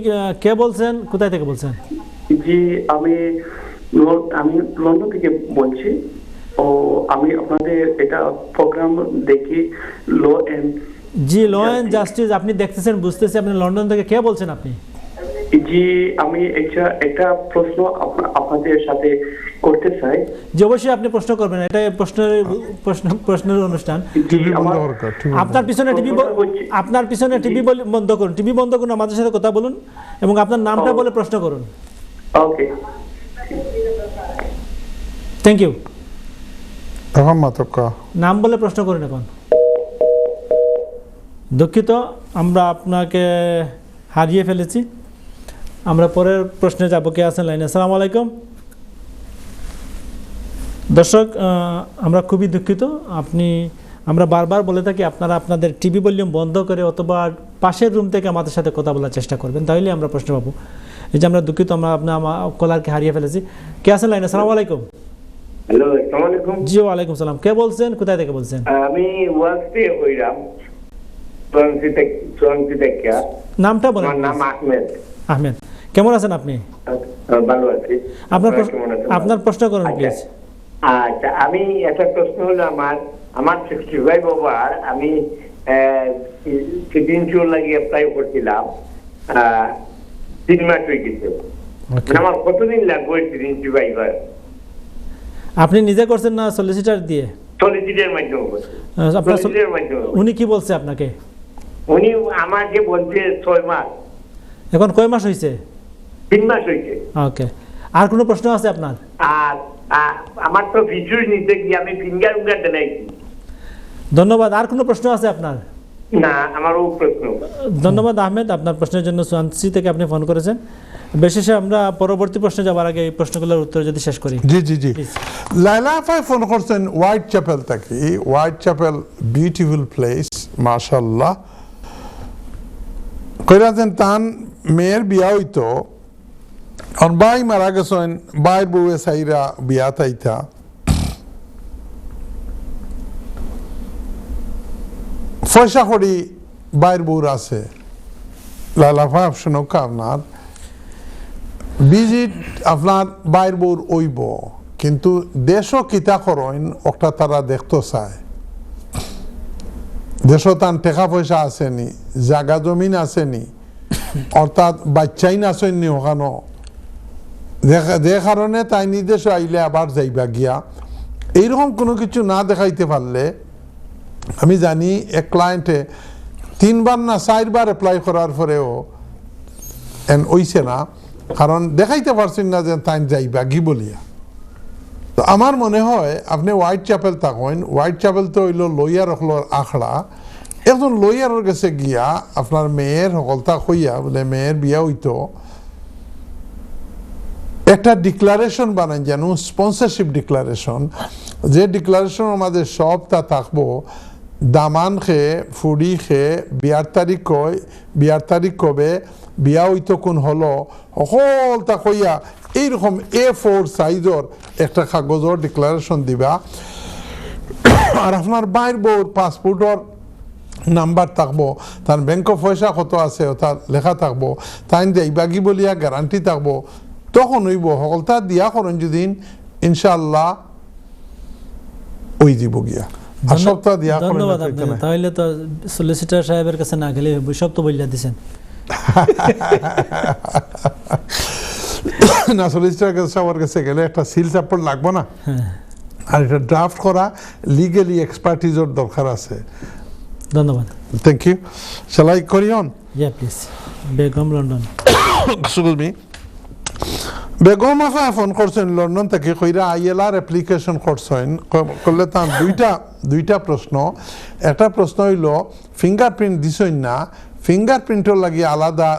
কে বলছেন, কোথায় থেকে বলছেন? জি আমি লন্ডন থেকে বলছি। ও আমি আপনাদের এটা প্রোগ্রাম দেখি, ল এন্ড জি ল এন্ড জাস্টিস। আপনি দেখতেছেন, বুঝতেছি। আপনি লন্ডন থেকে কে বলছেন আপনি? জি আমি একটা প্রশ্ন আপনাদের সাথে করতে চাই। জি অবশ্যই আপনি প্রশ্ন করবেন, এটা প্রশ্নের অনুষ্ঠান। আপনার পিছনে টিভি বন্ধ করুন, টিভি বন্ধ করুন, আমাদের সাথে কথা বলুন এবং আপনার নামটা বলে প্রশ্ন করুন। ওকে, থ্যাংক ইউ। এখন মাতকা নাম বলে প্রশ্ন করুন। এখন দুঃখিত, আমরা আপনাকে হারিয়ে ফেলেছি। আমরা পরের প্রশ্নে যাব। কে আছেন লাইনে? আসসালামু আলাইকুম। দর্শক, আমরা খুবই দুঃখিত। আমরা বারবার বলে থাকি আপনারা আপনাদের টিভি ভলিউম বন্ধ করে অথবা পাশের রুম থেকে আমাদের সাথে কথা বলার চেষ্টা করবেন, তাহলে আমরা প্রশ্ন পাবো। এই যে আমরা দুঃখিত, আমরা আপনার কলারকে হারিয়ে ফেলেছি। কে আছেন লাইনে? আসসালামু আলাইকুম। হ্যালো, আসসালামু আলাইকুম। জি ওয়ালাইকুম সালাম। কে বলছেন, কোথায় থেকে বলছেন? আমি ওয়াসি হইরাম, সোয়াংসি থেকে। নামটা বলেন। আমার নাম আহমেদ। আহমেদ, কেমন আছেন আপনি? ভালো আছি। আপনার প্রশ্ন করুন প্লিজ। আচ্ছা, আমি একটা প্রশ্ন হলো, আমার 65 ওভার, আমি সিটিজেনশিপ লাগি অ্যাপ্লাই করছিলাম, 3 মাস হয়ে গেছে। আমার কতদিন লাগবে সিটিজেনশিপ আইবার? আপনি নিজে করছেন না সলিসিটার দিয়ে? সলিসিটার মাধ্যমে। উনি কি বলছে আপনাকে? উনি আমাকে বলছে 6 মাস। এখন কয় মাস হয়েছে? 3 মাস হয়েছে। ওকে, আর কোনো প্রশ্ন আছে আপনার? আর আমার তো ভিডিও নিতে গিয়ে আমি ফিঙ্গার দেনাইছি। ধন্যবাদ। আর কোনো প্রশ্ন আছে আপনার? না, আমারও প্রশ্ন। ধন্যবাদ আহমেদ, আপনার প্রশ্নের জন্য। সোয়ানসি থেকে আপনি ফোন করেছেন। বিশেষে আমরা পরবর্তী প্রশ্নে যাবার আগে এই প্রশ্নগুলোর উত্তর যদি শেষ করি। জি জি জি। লাইলা আপাই ফোন করছেন হোয়াইট চ্যাপেল থেকে। হোয়াইট চ্যাপেল বিউটিফুল প্লেস, মাশাআল্লাহ। কইরাছেন তান মেয়ের বিয়া হইতো, বাই মারা গেছেন, বাইর বউয়ে সাইরা বিয়া তাইতা। পয়সা করি বাইর বউর আছে। লাইলাফা অপশন হোক আপনার ভিজিট, আপনার বাইর বউর ওইব, কিন্তু দেশও কিতা করেন ওটা তারা দেখতে চায়। দেশও তার টাকা পয়সা আসেনি, জাগা জমিন আসেনি, অর্থাৎ বাচ্চাই নাচেননি ওখানো। যে কারণে তাই নির্দেশ আইলে আবার যাইবা গিয়া এইরকম কোনো কিছু না দেখাইতে পারলে, আমি জানি এক ক্লায়েন্টে 3 বার না 4 বার অ্যাপ্লাই করার পরেও ওইছে না, কারণ দেখাইতে পারছেন না যে তাই যাইবা গি বলিয়া। তো আমার মনে হয় আপনি হোয়াইট চ্যাপেল থাকেন, হোয়াইট চ্যাপেল তো হইল লইয়ার হলোর আখড়া, একজন লইয়ারের কাছে গিয়া আপনার মেয়ের সকলতা হইয়া বলে মেয়ের বিয়া হইতো, একটা ডিক্লারেশন বানান যেন স্পন্সরশিপ ডিক্লারেশন, যে ডিক্লারেশনের মাঝে সব তা থাকবো, দামান খেয়ে ফুড়ি খেয়ে বিয়ার তারিখ কবে বিয়া হইতো কোন হলো সকল তা কইয়া এইরকম A4 সাইজর একটা কাগজের ডিক্লারেশন দিবা। আর আপনার বাইর বউর পাসপোর্টর নাম্বার থাকবো, তার ব্যাংক পয়সা কত আছে ওটা লেখা থাকবো, তাই যাইবাগি বলিয়া গ্যারান্টি থাকবো, তখন হইব সকলটা দিয়া করেন যদি ইনশাআল্লাহ ওই দিব গিয়া। ধন্যবাদ আপনাকে। তাহলে তো সলিসিটার সাহেবের কাছে না গেলে সব তো বইলা দিছেন। না, সলিসিটার সাহেবের কাছে গেলে একটা সিল সাপোর্ট লাগবে না, আর এটা ড্রাফট করা লিগালি এক্সপার্টিজের দরকার আছে। ধন্যবাদ। Thank you. Shall I carry on? Yeah, please. Begum London. Excuse me. Begum আফা ফোন করছেন লন্ডন থেকে, কইরা ILR অ্যাপ্লিকেশন করছেন, করলে তার দুইটা প্রশ্ন। একটা প্রশ্ন হইল ফিঙ্গারপ্রিন্ট দিছেন না, ফিঙ্গারপ্রিন্টর লাগি আলাদা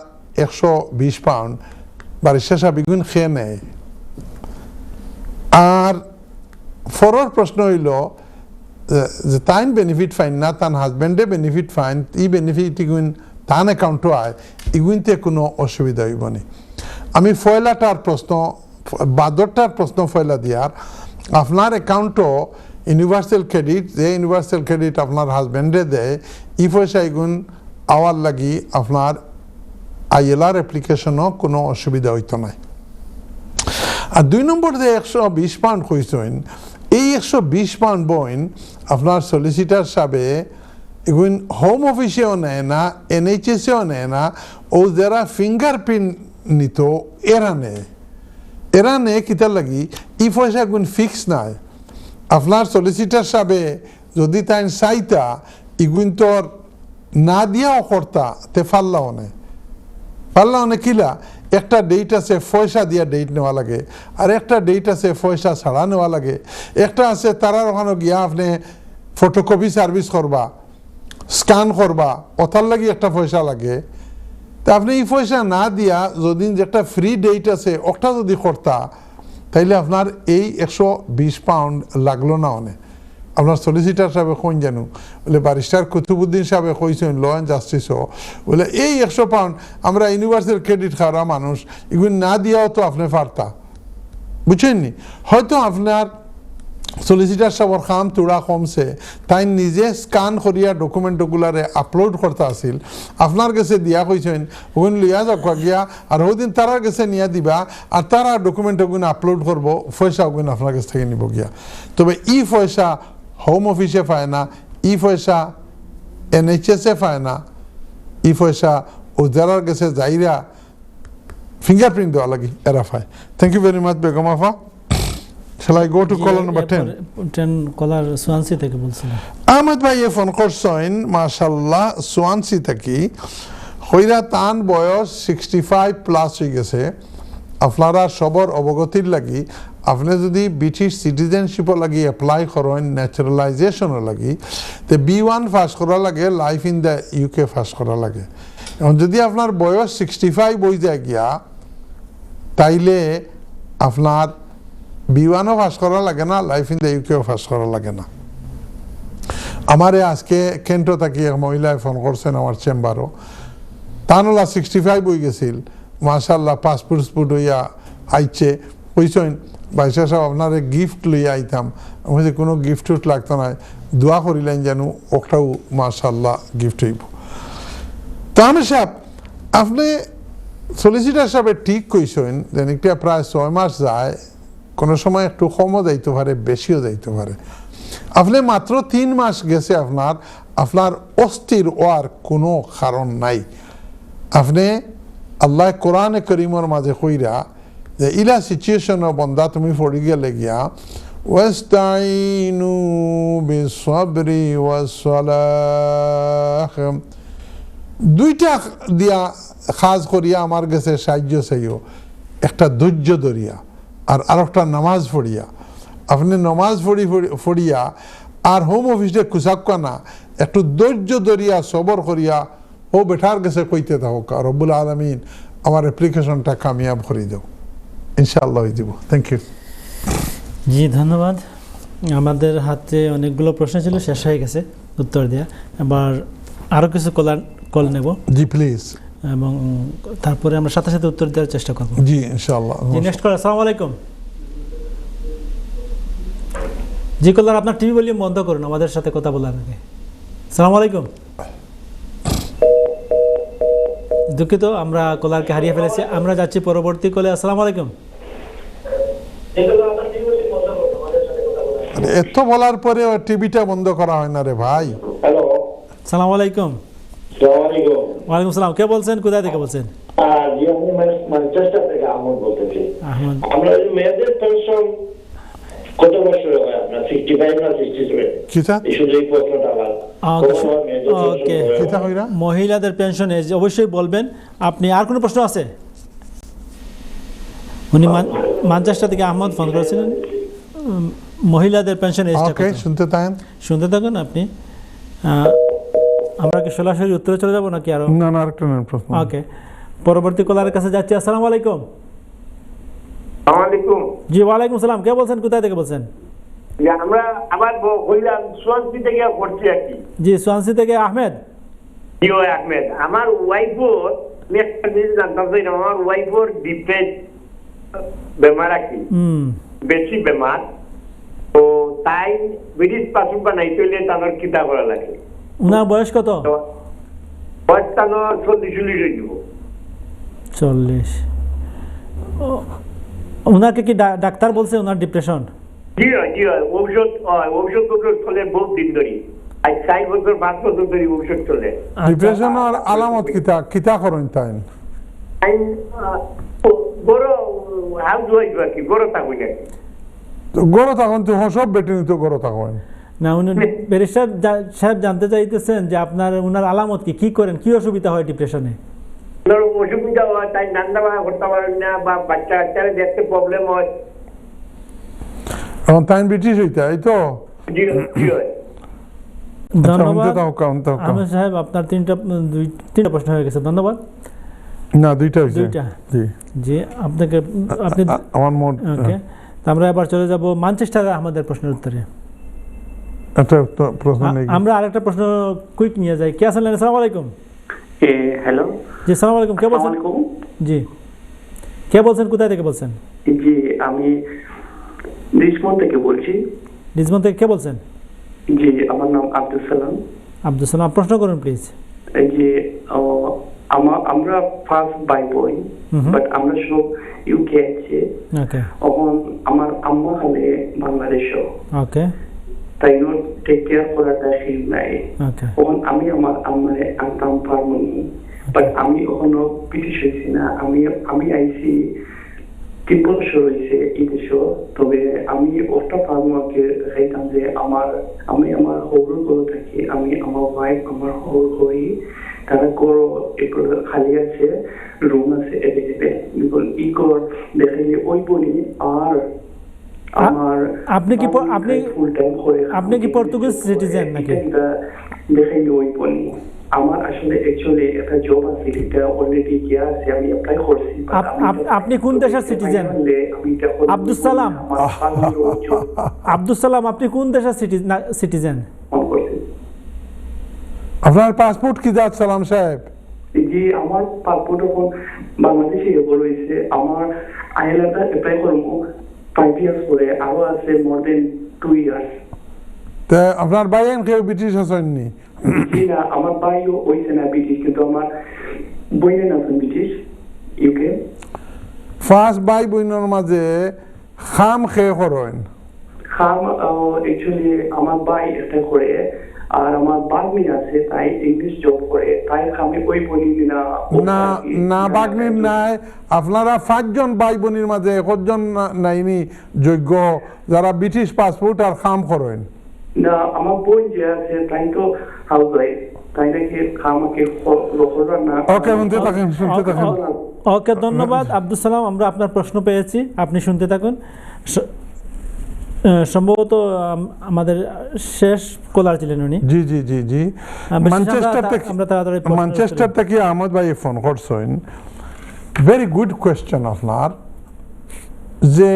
120 পাউন্ড বারিশা সাবিগুন খেয়ে নেয়। আর ফরর প্রশ্ন হইল যে তাইন বেনিফিট ফাইন না, তার হাজব্যান্ডে বেনিফিট ফাইন, ই বেনিফিট ইগুন তান অ্যাকাউন্টও আয়, ইগুনতে কোনো অসুবিধা হইব না। আমি ফয়লাটার প্রশ্ন, বাদরটার প্রশ্ন ফয়লা দিয়ার, আপনার অ্যাকাউন্টও ইউনিভার্সাল ক্রেডিট, যে ইউনিভার্সাল ক্রেডিট আপনার হাজব্যান্ডে দেয়, ই পয়সা এগুন আওয়ার লাগি আপনার ILR অ্যাপ্লিকেশনও কোনো অসুবিধা হইতো না। আর 2 নম্বর যে 120 পাউন্ড কইছেন, এই 120 পাউন্ড বইন আপনার সলিসিটার সাবে এগুন হোম অফিসেও নেয় না, NHSেও নেয় না, ও যারা ফিঙ্গারপ্রিন্ট নিত এরা নেয় কিতার লাগি, ই পয়সা এগুন ফিক্স নাই। আপনার সলিসিটার সাবে যদি তাই চাইতা ইগুন তোর না দিয়াও করতা তে ফাল্লাও নেই কিলা, একটা ডেট আছে পয়সা দিয়া ডেট নেওয়া লাগে, আর একটা ডেট আছে পয়সা ছাড়া নেওয়া লাগে, একটা আছে তারা ওখানে গিয়া আপনি ফটোকপি সার্ভিস করবা, স্ক্যান করবা, ওটার লাগি একটা পয়সা লাগে। তা আপনি এই পয়সা না দিয়া যদি একটা ফ্রি ডেট আছে ওটা যদি করতা, তাইলে আপনার এই 120 পাউন্ড লাগলো না। অনেক আপনার সলিসিটার সাহেব কোন জানু বলে ব্যারিস্টার কুতুবুদ্দিন সাহেব কইছেন ল অ্যান্ড জাস্টিসও বলে এই 100 পাউন্ড আমরা ইউনিভার্সাল ক্রেডিট খাওয়া মানুষ এগুলো না দিয়াও তো আপনি পারতা, বুঝছেননি? হয়তো আপনার সলিসিটার সাহেবের কাম তোড়া কমছে, তাই নিজে স্ক্যান করিয়া ডকুমেন্টগুলারে আপলোড করতে আসিল, আপনার কাছে দিয়া কইছেন ওগুন লিয়া যাক গিয়া, আর ওদিন তারার কাছে নিয়ে দিবা, আর তারা ডকুমেন্ট ওগুন আপলোড করবো, পয়সা ওগুন আপনার কাছ থেকে নিব গিয়া। তবে ই পয়সা হোম অফিসে পায় না, ই পয়সা NHSে পায় না, ই পয়সা ও যারার কাছে যাইরা ফিঙ্গারপ্রিন্ট দেওয়া লাগে এরা পায়। Thank you very much Begum আফা। Shall I go to caller number 10? 10 caller Swansea থেকে বলছিলেন। আহমেদ ভাই ফোন করছেন মাশাআল্লাহ সোয়ানসি থেকে, হইরা তান বয়স 65 প্লাস হয়ে গেছে। আপনারা সবর অবগতির লাগি আপনি যদি ব্রিটিশ সিটিজেনশিপও লাগি অ্যাপ্লাই করেন, ন্যাচারালাইজেশনও লাগি, তো B1 পাস করা লাগে, life in the UK pass করা লাগে। এখন যদি আপনার বয়স 65 হয়ে যায় গিয়া, তাইলে আপনার B1ও পাস করা লাগে না, লাইফ ইন দ্য UKও পাস করা লাগে না। আমারে আজকে কেন্টো থাকি এক মহিলায় ফোন করছেন আমার চেম্বারও, তানলা 65 হয়ে গেছিল, মাশাআল্লাহ পাসপোর্ট হইয়া আইছে, কইছেন বাইশা সাহেব আপনারে গিফট লইয়া আইতাম, আমি কোনো গিফট লাগতো না, দোয়া করিলেন যেন ওটাও মাশাআল্লাহ গিফট হইব। তাহলে সাহেব আপনি সলিসিটার সাহেব ঠিক কইছেন যে একটা প্রায় 6 মাস যায়, কোনো সময় একটু কমও যাইতে পারে, বেশিও যাইতে পারে। আপনি মাত্র 3 মাস গেছে, আপনার অস্থির হওয়ার কোনো কারণ নাই। আপনি আল্লাহ কোরআনে করিমের মাঝে কইরা যে ইলা সিচুয়েশন বন্দা তুমি পড়ি গেলে গিয়া ওয়াস্তাইনু বিসসবরি ওয়াসসালাহ। দুইটা দিয়া খাস করিয়া আমার কাছে সাহায্য চাইও, একটা ধৈর্য ধরিয়া আর আরেকটা নামাজ পড়িয়া। আপনি নামাজ পড়িয়া আর হোম অফিসে কুচাক্কা না, একটু ধৈর্য ধরিয়া সবর করিয়া ও বেটার কাছে কইতে থাকুক, রব্বুল আলামিন আমার অ্যাপ্লিকেশনটা কামিয়াব করে দেও, ইনশাআল্লাহ দিব। Thank you. জি ধন্যবাদ। আমাদের হাতে অনেকগুলো প্রশ্ন ছিল, শেষ হয়ে গেছে উত্তর দেওয়া। এবার আরও কিছু কল নেব। জি প্লিজ। এবং তারপরে আমরা সাথে সাথে উত্তর দেওয়ার চেষ্টা করব। জি ইনশাআল্লাহ। জি নেক্সট কল। আসসালামু আলাইকুম। জি কলার আপনার টিভি ভলিউম বন্ধ করুন আমাদের সাথে কথা বলার আগে। আসসালামু আলাইকুম। দুঃখিত, আমরা কলারকে হারিয়ে ফেলেছি। আমরা যাচ্ছি পরবর্তী কলে। আসসালামু আলাইকুম। এত বলার পরে টিভিটা বন্ধ করা হয় না রে ভাই। হ্যালো, আসসালামু আলাইকুম। ওয়ালাইকুম আসসালাম। কে বলছেন, কোথায় থেকে বলছেন? জি, আমি ম্যানচেস্টার থেকে আহমদ বলতেছি। আহমদ, আমরা মেয়েদের পেনশন কত বছর হয় আপনার? 65 না 67? কিতা শুধু এই প্রশ্নটা আমার। ওকে, কিতা কইরা? মহিলাদের পেনশন এজ অবশ্যই বলবেন আপনি। আর কোনো প্রশ্ন আছে? উনি ম্যানচেস্টার থেকে আহমদ ফোন করেছিলেন। মহিলাদের পেনশন এজটা ওকে, শুনতে থাকুন আপনি। আমরা কি সরাসরি উত্তরে চলে যাব নাকি আরো? না না, আরেকটা প্রশ্ন। ওকে, পরবর্তী কলারের কাছে যাচ্ছি। আসসালামু আলাইকুম। আসসালামু আলাইকুম। জি ওয়ালাইকুম সালাম। কে বলছেন, কোথায় থেকে বলছেন? আমরা আবার হইলাম সোয়ানসি থেকে পড়ছি আর কি। জি সোয়ানসি থেকে আহমেদ। জি ওই আহমেদ। আমার ওয়াইফর একটা জিনিস জানতাম চাই, আমার ওয়াইফর ডিপ্রেস বেমার আর কি, বেশি বেমার। তো তাই ব্রিটিশ পাসপোর্ট বানাইতে হইলে তাদের কিতা করা লাগে? উনার বয়স কত? বয়স তাদের 40 হয়ে যাব। 40। উনাকে কি ডাক্তার বলছে উনার ডিপ্রেশন? জি জি, ঔষধ চলে বহুত দিন ধরে, আজ 4 বছর 5 বছর ধরে ঔষধ চলে। ডিপ্রেশনের আলামত কিতা করেন তাই? বড় হাউস ওয়াইফ আর কি, বড় থাকুন আর কি। গড় থাকুন তো সব বেটে নিত গড় থাকুন না। উনি ব্যারিস্টার সাহেব জানতে চাইতেছেন যে আপনার উনার আলামত কি করেন, কি অসুবিধা হয় ডিপ্রেশনে? অসুবিধা হয় তাই নান্দা করতে পারেন না, বা বাচ্চা কাচ্চারা দেখতে প্রবলেম হয়। এখন তাই ব্রিটিশ হইতে এই তো। জি জি। ধন্যবাদ আহমেদ সাহেব, আপনার তিনটা প্রশ্ন হয়ে গেছে। ধন্যবাদ। না, দুইটা হয়েছে। জি জি, আপনাকে আমার মোট। ওকে, আমরা এবার চলে যাব ম্যানচেস্টারে আমাদের প্রশ্নের উত্তরে। একটা প্রশ্ন নেই, আমরা আরেকটা প্রশ্ন কুইক নিয়ে যাই। কে আছেন? আসসালামু আলাইকুম। হ্যালো। জি আসসালামু আলাইকুম। কে বলছেন? জি, কে বলছেন, কোথায় থেকে বলছেন? জি, আমি রিসমন থেকে বলছি। রিসমন থেকে কে বলছেন? জি, আমার নাম আব্দুল সালাম। আব্দুল সালাম, প্রশ্ন করুন প্লিজ। যে আমরা ফার্স্ট বাই বই, বাট আমরা সব ইউকে আছে। ওকে। এখন আমার আম্মা খালে বাংলাদেশও। ওকে। তাই নোট টেক কেয়ার করাটা ঠিক নাই। ওকে। এখন আমি আমার আম্মারে আনতাম পারবো নি, বাট আমি এখনো ব্রিটিশ হয়েছি না। আমি আইছি 3 বছর হয়েছে এই দেশও। তবে আমি ওটা ফার্মাকে দেখাইতাম যে আমি আমার হৌর করে থাকি, আমি আমার ওয়াইফ আমার হৌর হই, তারা করো এগুলো খালি আছে, রুম আছে এভেলেবেল, ই কর দেখাইলে ওই বলি। আর আপনি কি পর্তুগিজ সিটিজেন নাকি? দেখাইলে ওই বলি। আমার আসলে অ্যাকচুয়ালি একটা জব আছে, এটা অলরেডি গিয়া আছে, আমি অ্যাপ্লাই করছি। আপনি কোন দেশের সিটিজেন? আব্দুল সালাম। আব্দুল সালাম, আপনি কোন দেশের সিটিজেন? আপনার পাসপোর্ট কি দাঁত সালাম সাহেব? জি, আমার পাসপোর্ট এখন বাংলাদেশে রয়েছে। আমার আইএলএটা অ্যাপ্লাই করবো 5 ইয়ার্স পরে, আরো আছে মোর দেন 2 ইয়ার্স। তা আপনার ভাই কেউ ব্রিটিশ আছেননি? জি না, আমার ভাইও হইছে না ব্রিটিশ, কিন্তু আমার বইনেন আছেন ব্রিটিশ ইউকে। ফার্স্ট ভাই বোনের মাঝে খাম খেয়ে করেন? খাম অ্যাকচুয়ালি আমার ভাই এটা করে, আর আমার বাগ্নি আছে তাই ইংলিশ জব করে, তাই আমি ওই বলি না না বাগ্নির নাই। আপনারা 5 জন ভাই বোনের মাঝে 1 জন নাইনি যোগ্য যারা ব্রিটিশ পাসপোর্ট আর কাম করেন? না, আমার বোন যে আছে তাই তো হাউস ওয়াইফ, তাই নাকি আমাকে না। ওকে, শুনতে থাকেন। ওকে, ধন্যবাদ আব্দুল সালাম, আমরা আপনার প্রশ্ন পেয়েছি, আপনি শুনতে থাকুন। সম্ভবত আমাদের শেষ কলার ছিলেন উনি। জি জি জি জি, ম্যানচেস্টার থেকে আহমদ ভাই ফোন করছেন। ভেরি গুড কোয়েশ্চেন আপনার, যে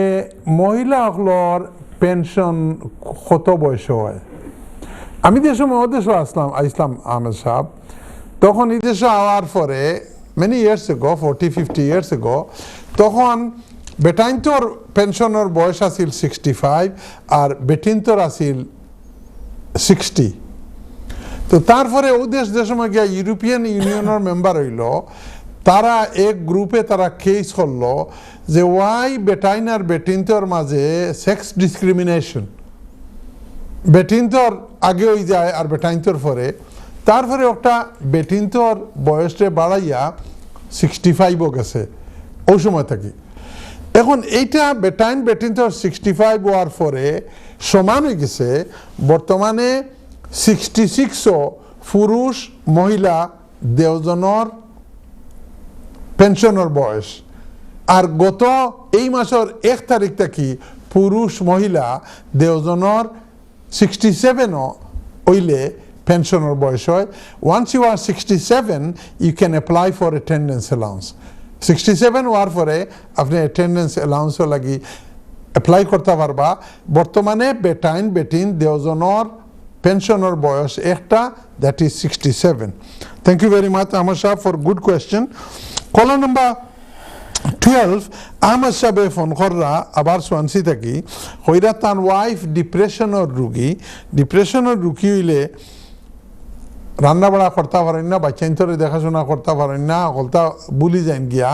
মহিলাগুলোর পেনশন কত বয়স হয়? আমি যে সময় ওদেশে আইসলাম আহমেদ সাহেব, তখন এই দেশে আওয়ার পরে many years ago, 40-50 years ago, তখন বেটাইন্তর পেনশনের বয়স আছিল 65 আর বেটিন্তর আছিল 60। তো তারপরে ও দেশ যে সময় গিয়া ইউরোপিয়ান ইউনিয়নের মেম্বার হইল, তারা এক গ্রুপে তারা কেস করলো যে ওয়াই বেটাইন আর বেটিন্তর মাঝে সেক্স ডিসক্রিমিনেশন, বেটিন্তর আগে হয়ে যায় আর বেটাইন্তর পরে। তারপরে একটা বেটিন্তর বয়সে বাড়াইয়া 65 গেছে ওই সময় থাকি। এখন এইটা বেটিন্তর 65 হওয়ার পরে সমান হয়ে গেছে। বর্তমানে 66 পুরুষ মহিলা দেওজনের পেনশনের বয়স, আর গত এই মাসের 1 তারিখ থেকে পুরুষ মহিলা দেওজনের 67 হইলে পেনশনের বয়স হয়। Once you are 67 you can apply for attendance allowance. 67 হওয়ার পরে আপনি অ্যাটেন্ডেন্স অ্যালাউন্সও লাগি অ্যাপ্লাই করতে পারবা। বর্তমানে বেটিন দেওজনের পেনশনের বয়স একটা, that is 67। Thank you very much Ahmed সাহেব for good question. Caller number 12 Ahmed সাহেব ফোন কররা আবার সোয়ানসি থাকি, হইরা তার ওয়াইফ ডিপ্রেশনের রুগী হইলে রান্না বাড়া করতে পারেন না, বাচ্চাইন্তরে দেখাশোনা করতে পারেন না, হলতা বুলি যান গিয়া।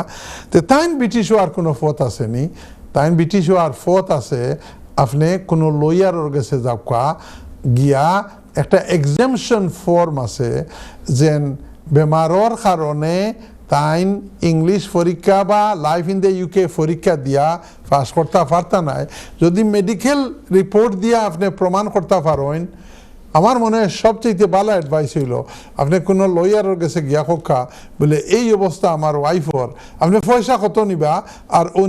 তো তাইন ব্রিটিশ হওয়ার কোনো ফত আসেনি। তাইন ব্রিটিশ হওয়ার ফত আছে আপনি কোনো লয়ারের কাছে যাওয়া গিয়া একটা এক্সামশন ফর্ম আছে, যেন বেমারর কারণে তাইন ইংলিশ পরীক্ষা বা লাইফ ইন দ্য ইউকে পরীক্ষা দিয়া পাস করতে পারতা নাই। যদি মেডিকেল রিপোর্ট দিয়া আপনি প্রমাণ করতে পারেন, আমার মনে হয় সবচেয়ে ভালো অ্যাডভাইস হইল আপনি কোনো লয়ারের কাছে গিয়া খোকা বলে এই অবস্থা আমার ওয়াইফর, আপনি পয়সা কত নিবা আর ও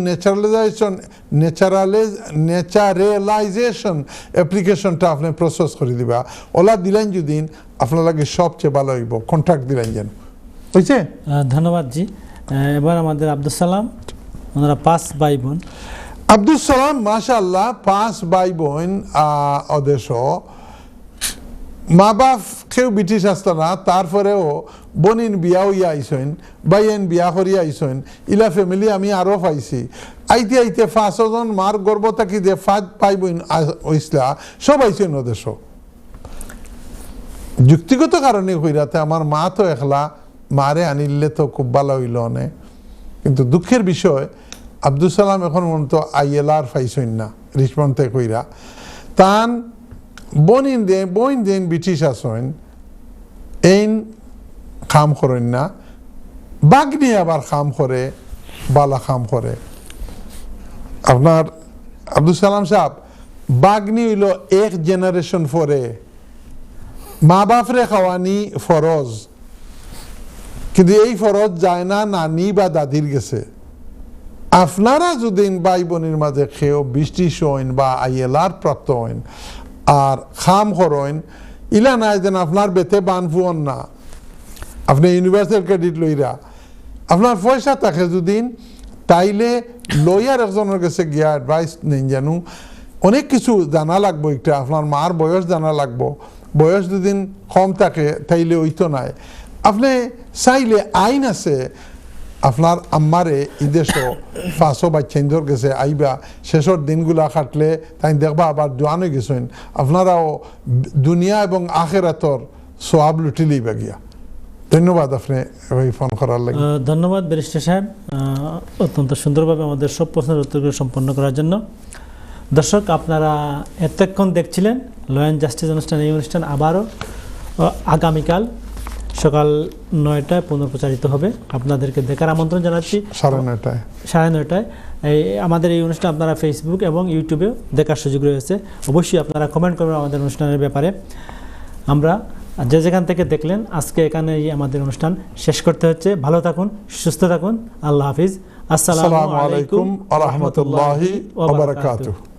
ন্যাচারালাইজেশন অ্যাপ্লিকেশনটা আপনি প্রসেস করে দিবা। ওলা দিলেন যদি আপনার লাগে সবচেয়ে ভালো হইব, কন্ট্রাক্ট দিলেন যেন। হয়েছে? ধন্যবাদ জি। এবার আমাদের আব্দুল সালাম, ওনারা 5 ভাই বোন। আব্দুল সালাম মাশাআল্লাহ 5 ভাই বোন অদেশ, মা বাপ কেউ ব্রিটিশ আসতো না, তারপরেও বোনিন বিয়া হইয়া আইসেন, বাইন বিয়া করিয়া আইসেন, ইলা ফ্যামিলি আমি আরও পাইছি। আইতে 5 জন মার গর্ব থাকি যে 5 ভাই বোন হইসলা সব আইসেন ওদেশ। যুক্তিগত কারণে হইরাতে আমার মা তো একলা, মারে আনিলে তো খুব ভালো হইল অনেক। কিন্তু দুঃখের বিষয় আব্দুল সালাম এখন পর্যন্ত ILR পাইছেন না রিসপন্ড থেকে কইরা। তান বইন দেন ব্রিটিশ আসেন, এইন কাম করেন না, বাগনি আবার কাম করে, বালা কাম করে। আপনার আব্দুল সালাম সাহেব বাগনি হইল 1 জেনারেশন পরে, মা বাপরে খাওয়ানি ফরজ, কিন্তু এই ফরজ যায় না নানি বা দাদির গেছে। আপনারা যদি ভাই বোনের মাঝে খেয়েও বৃষ্টি হইন বা ILR প্রাপ্ত হইন আর খাম করেন, ইলা নাই যেন আপনার বেতে বানফুয়ন না, আপনি ইউনিভার্সাল ক্রেডিট লইরা আপনার পয়সা থাকে যদি, তাইলে লয়ার একজনের কাছে গিয়া অ্যাডভাইস নেন। জানো অনেক কিছু জানা লাগবো, একটা আপনার মার বয়স জানা লাগবো, বয়স দুদিন কম থাকে তাইলে ওইতো নাই। আপনি চাইলে আইন আছে, আপনার আম্মারে ইদেশও 500 বাচ্চাইন্দর গেছে আইবা, শেষের দিনগুলা কাটলে তাই দেখবা আবার জোয়ান হয়ে গেছেন, আপনারাও দুনিয়া এবং আখেরাতর সোয়াব লুটি লইবা গিয়া। ধন্যবাদ আপনি ওই ফোন করার লাগে। ধন্যবাদ ব্যারিস্টার সাহেব, অত্যন্ত সুন্দরভাবে আমাদের সব প্রশ্নের উত্তরগুলো সম্পন্ন করার জন্য। দর্শক, আপনারা এতক্ষণ দেখছিলেন ল অ্যান্ড জাস্টিস অনুষ্ঠান। এই অনুষ্ঠান আবারও আগামীকাল সকাল 9টায় পুনঃপ্রচারিত হবে। আপনাদেরকে দেখার আমন্ত্রণ জানাচ্ছি 9:30টায়। আমাদের এই অনুষ্ঠান আপনারা ফেসবুক এবং ইউটিউবেও দেখার সুযোগ রয়েছে। অবশ্যই আপনারা কমেন্ট করবেন আমাদের অনুষ্ঠানের ব্যাপারে। আমরা যে যেখান থেকে দেখলেন আজকে এখানেই আমাদের অনুষ্ঠান শেষ করতে হচ্ছে। ভালো থাকুন, সুস্থ থাকুন। আল্লাহ হাফিজ। আসসালামু আলাইকুম ওয়া রাহমাতুল্লাহি ওয়া বারাকাতুহু।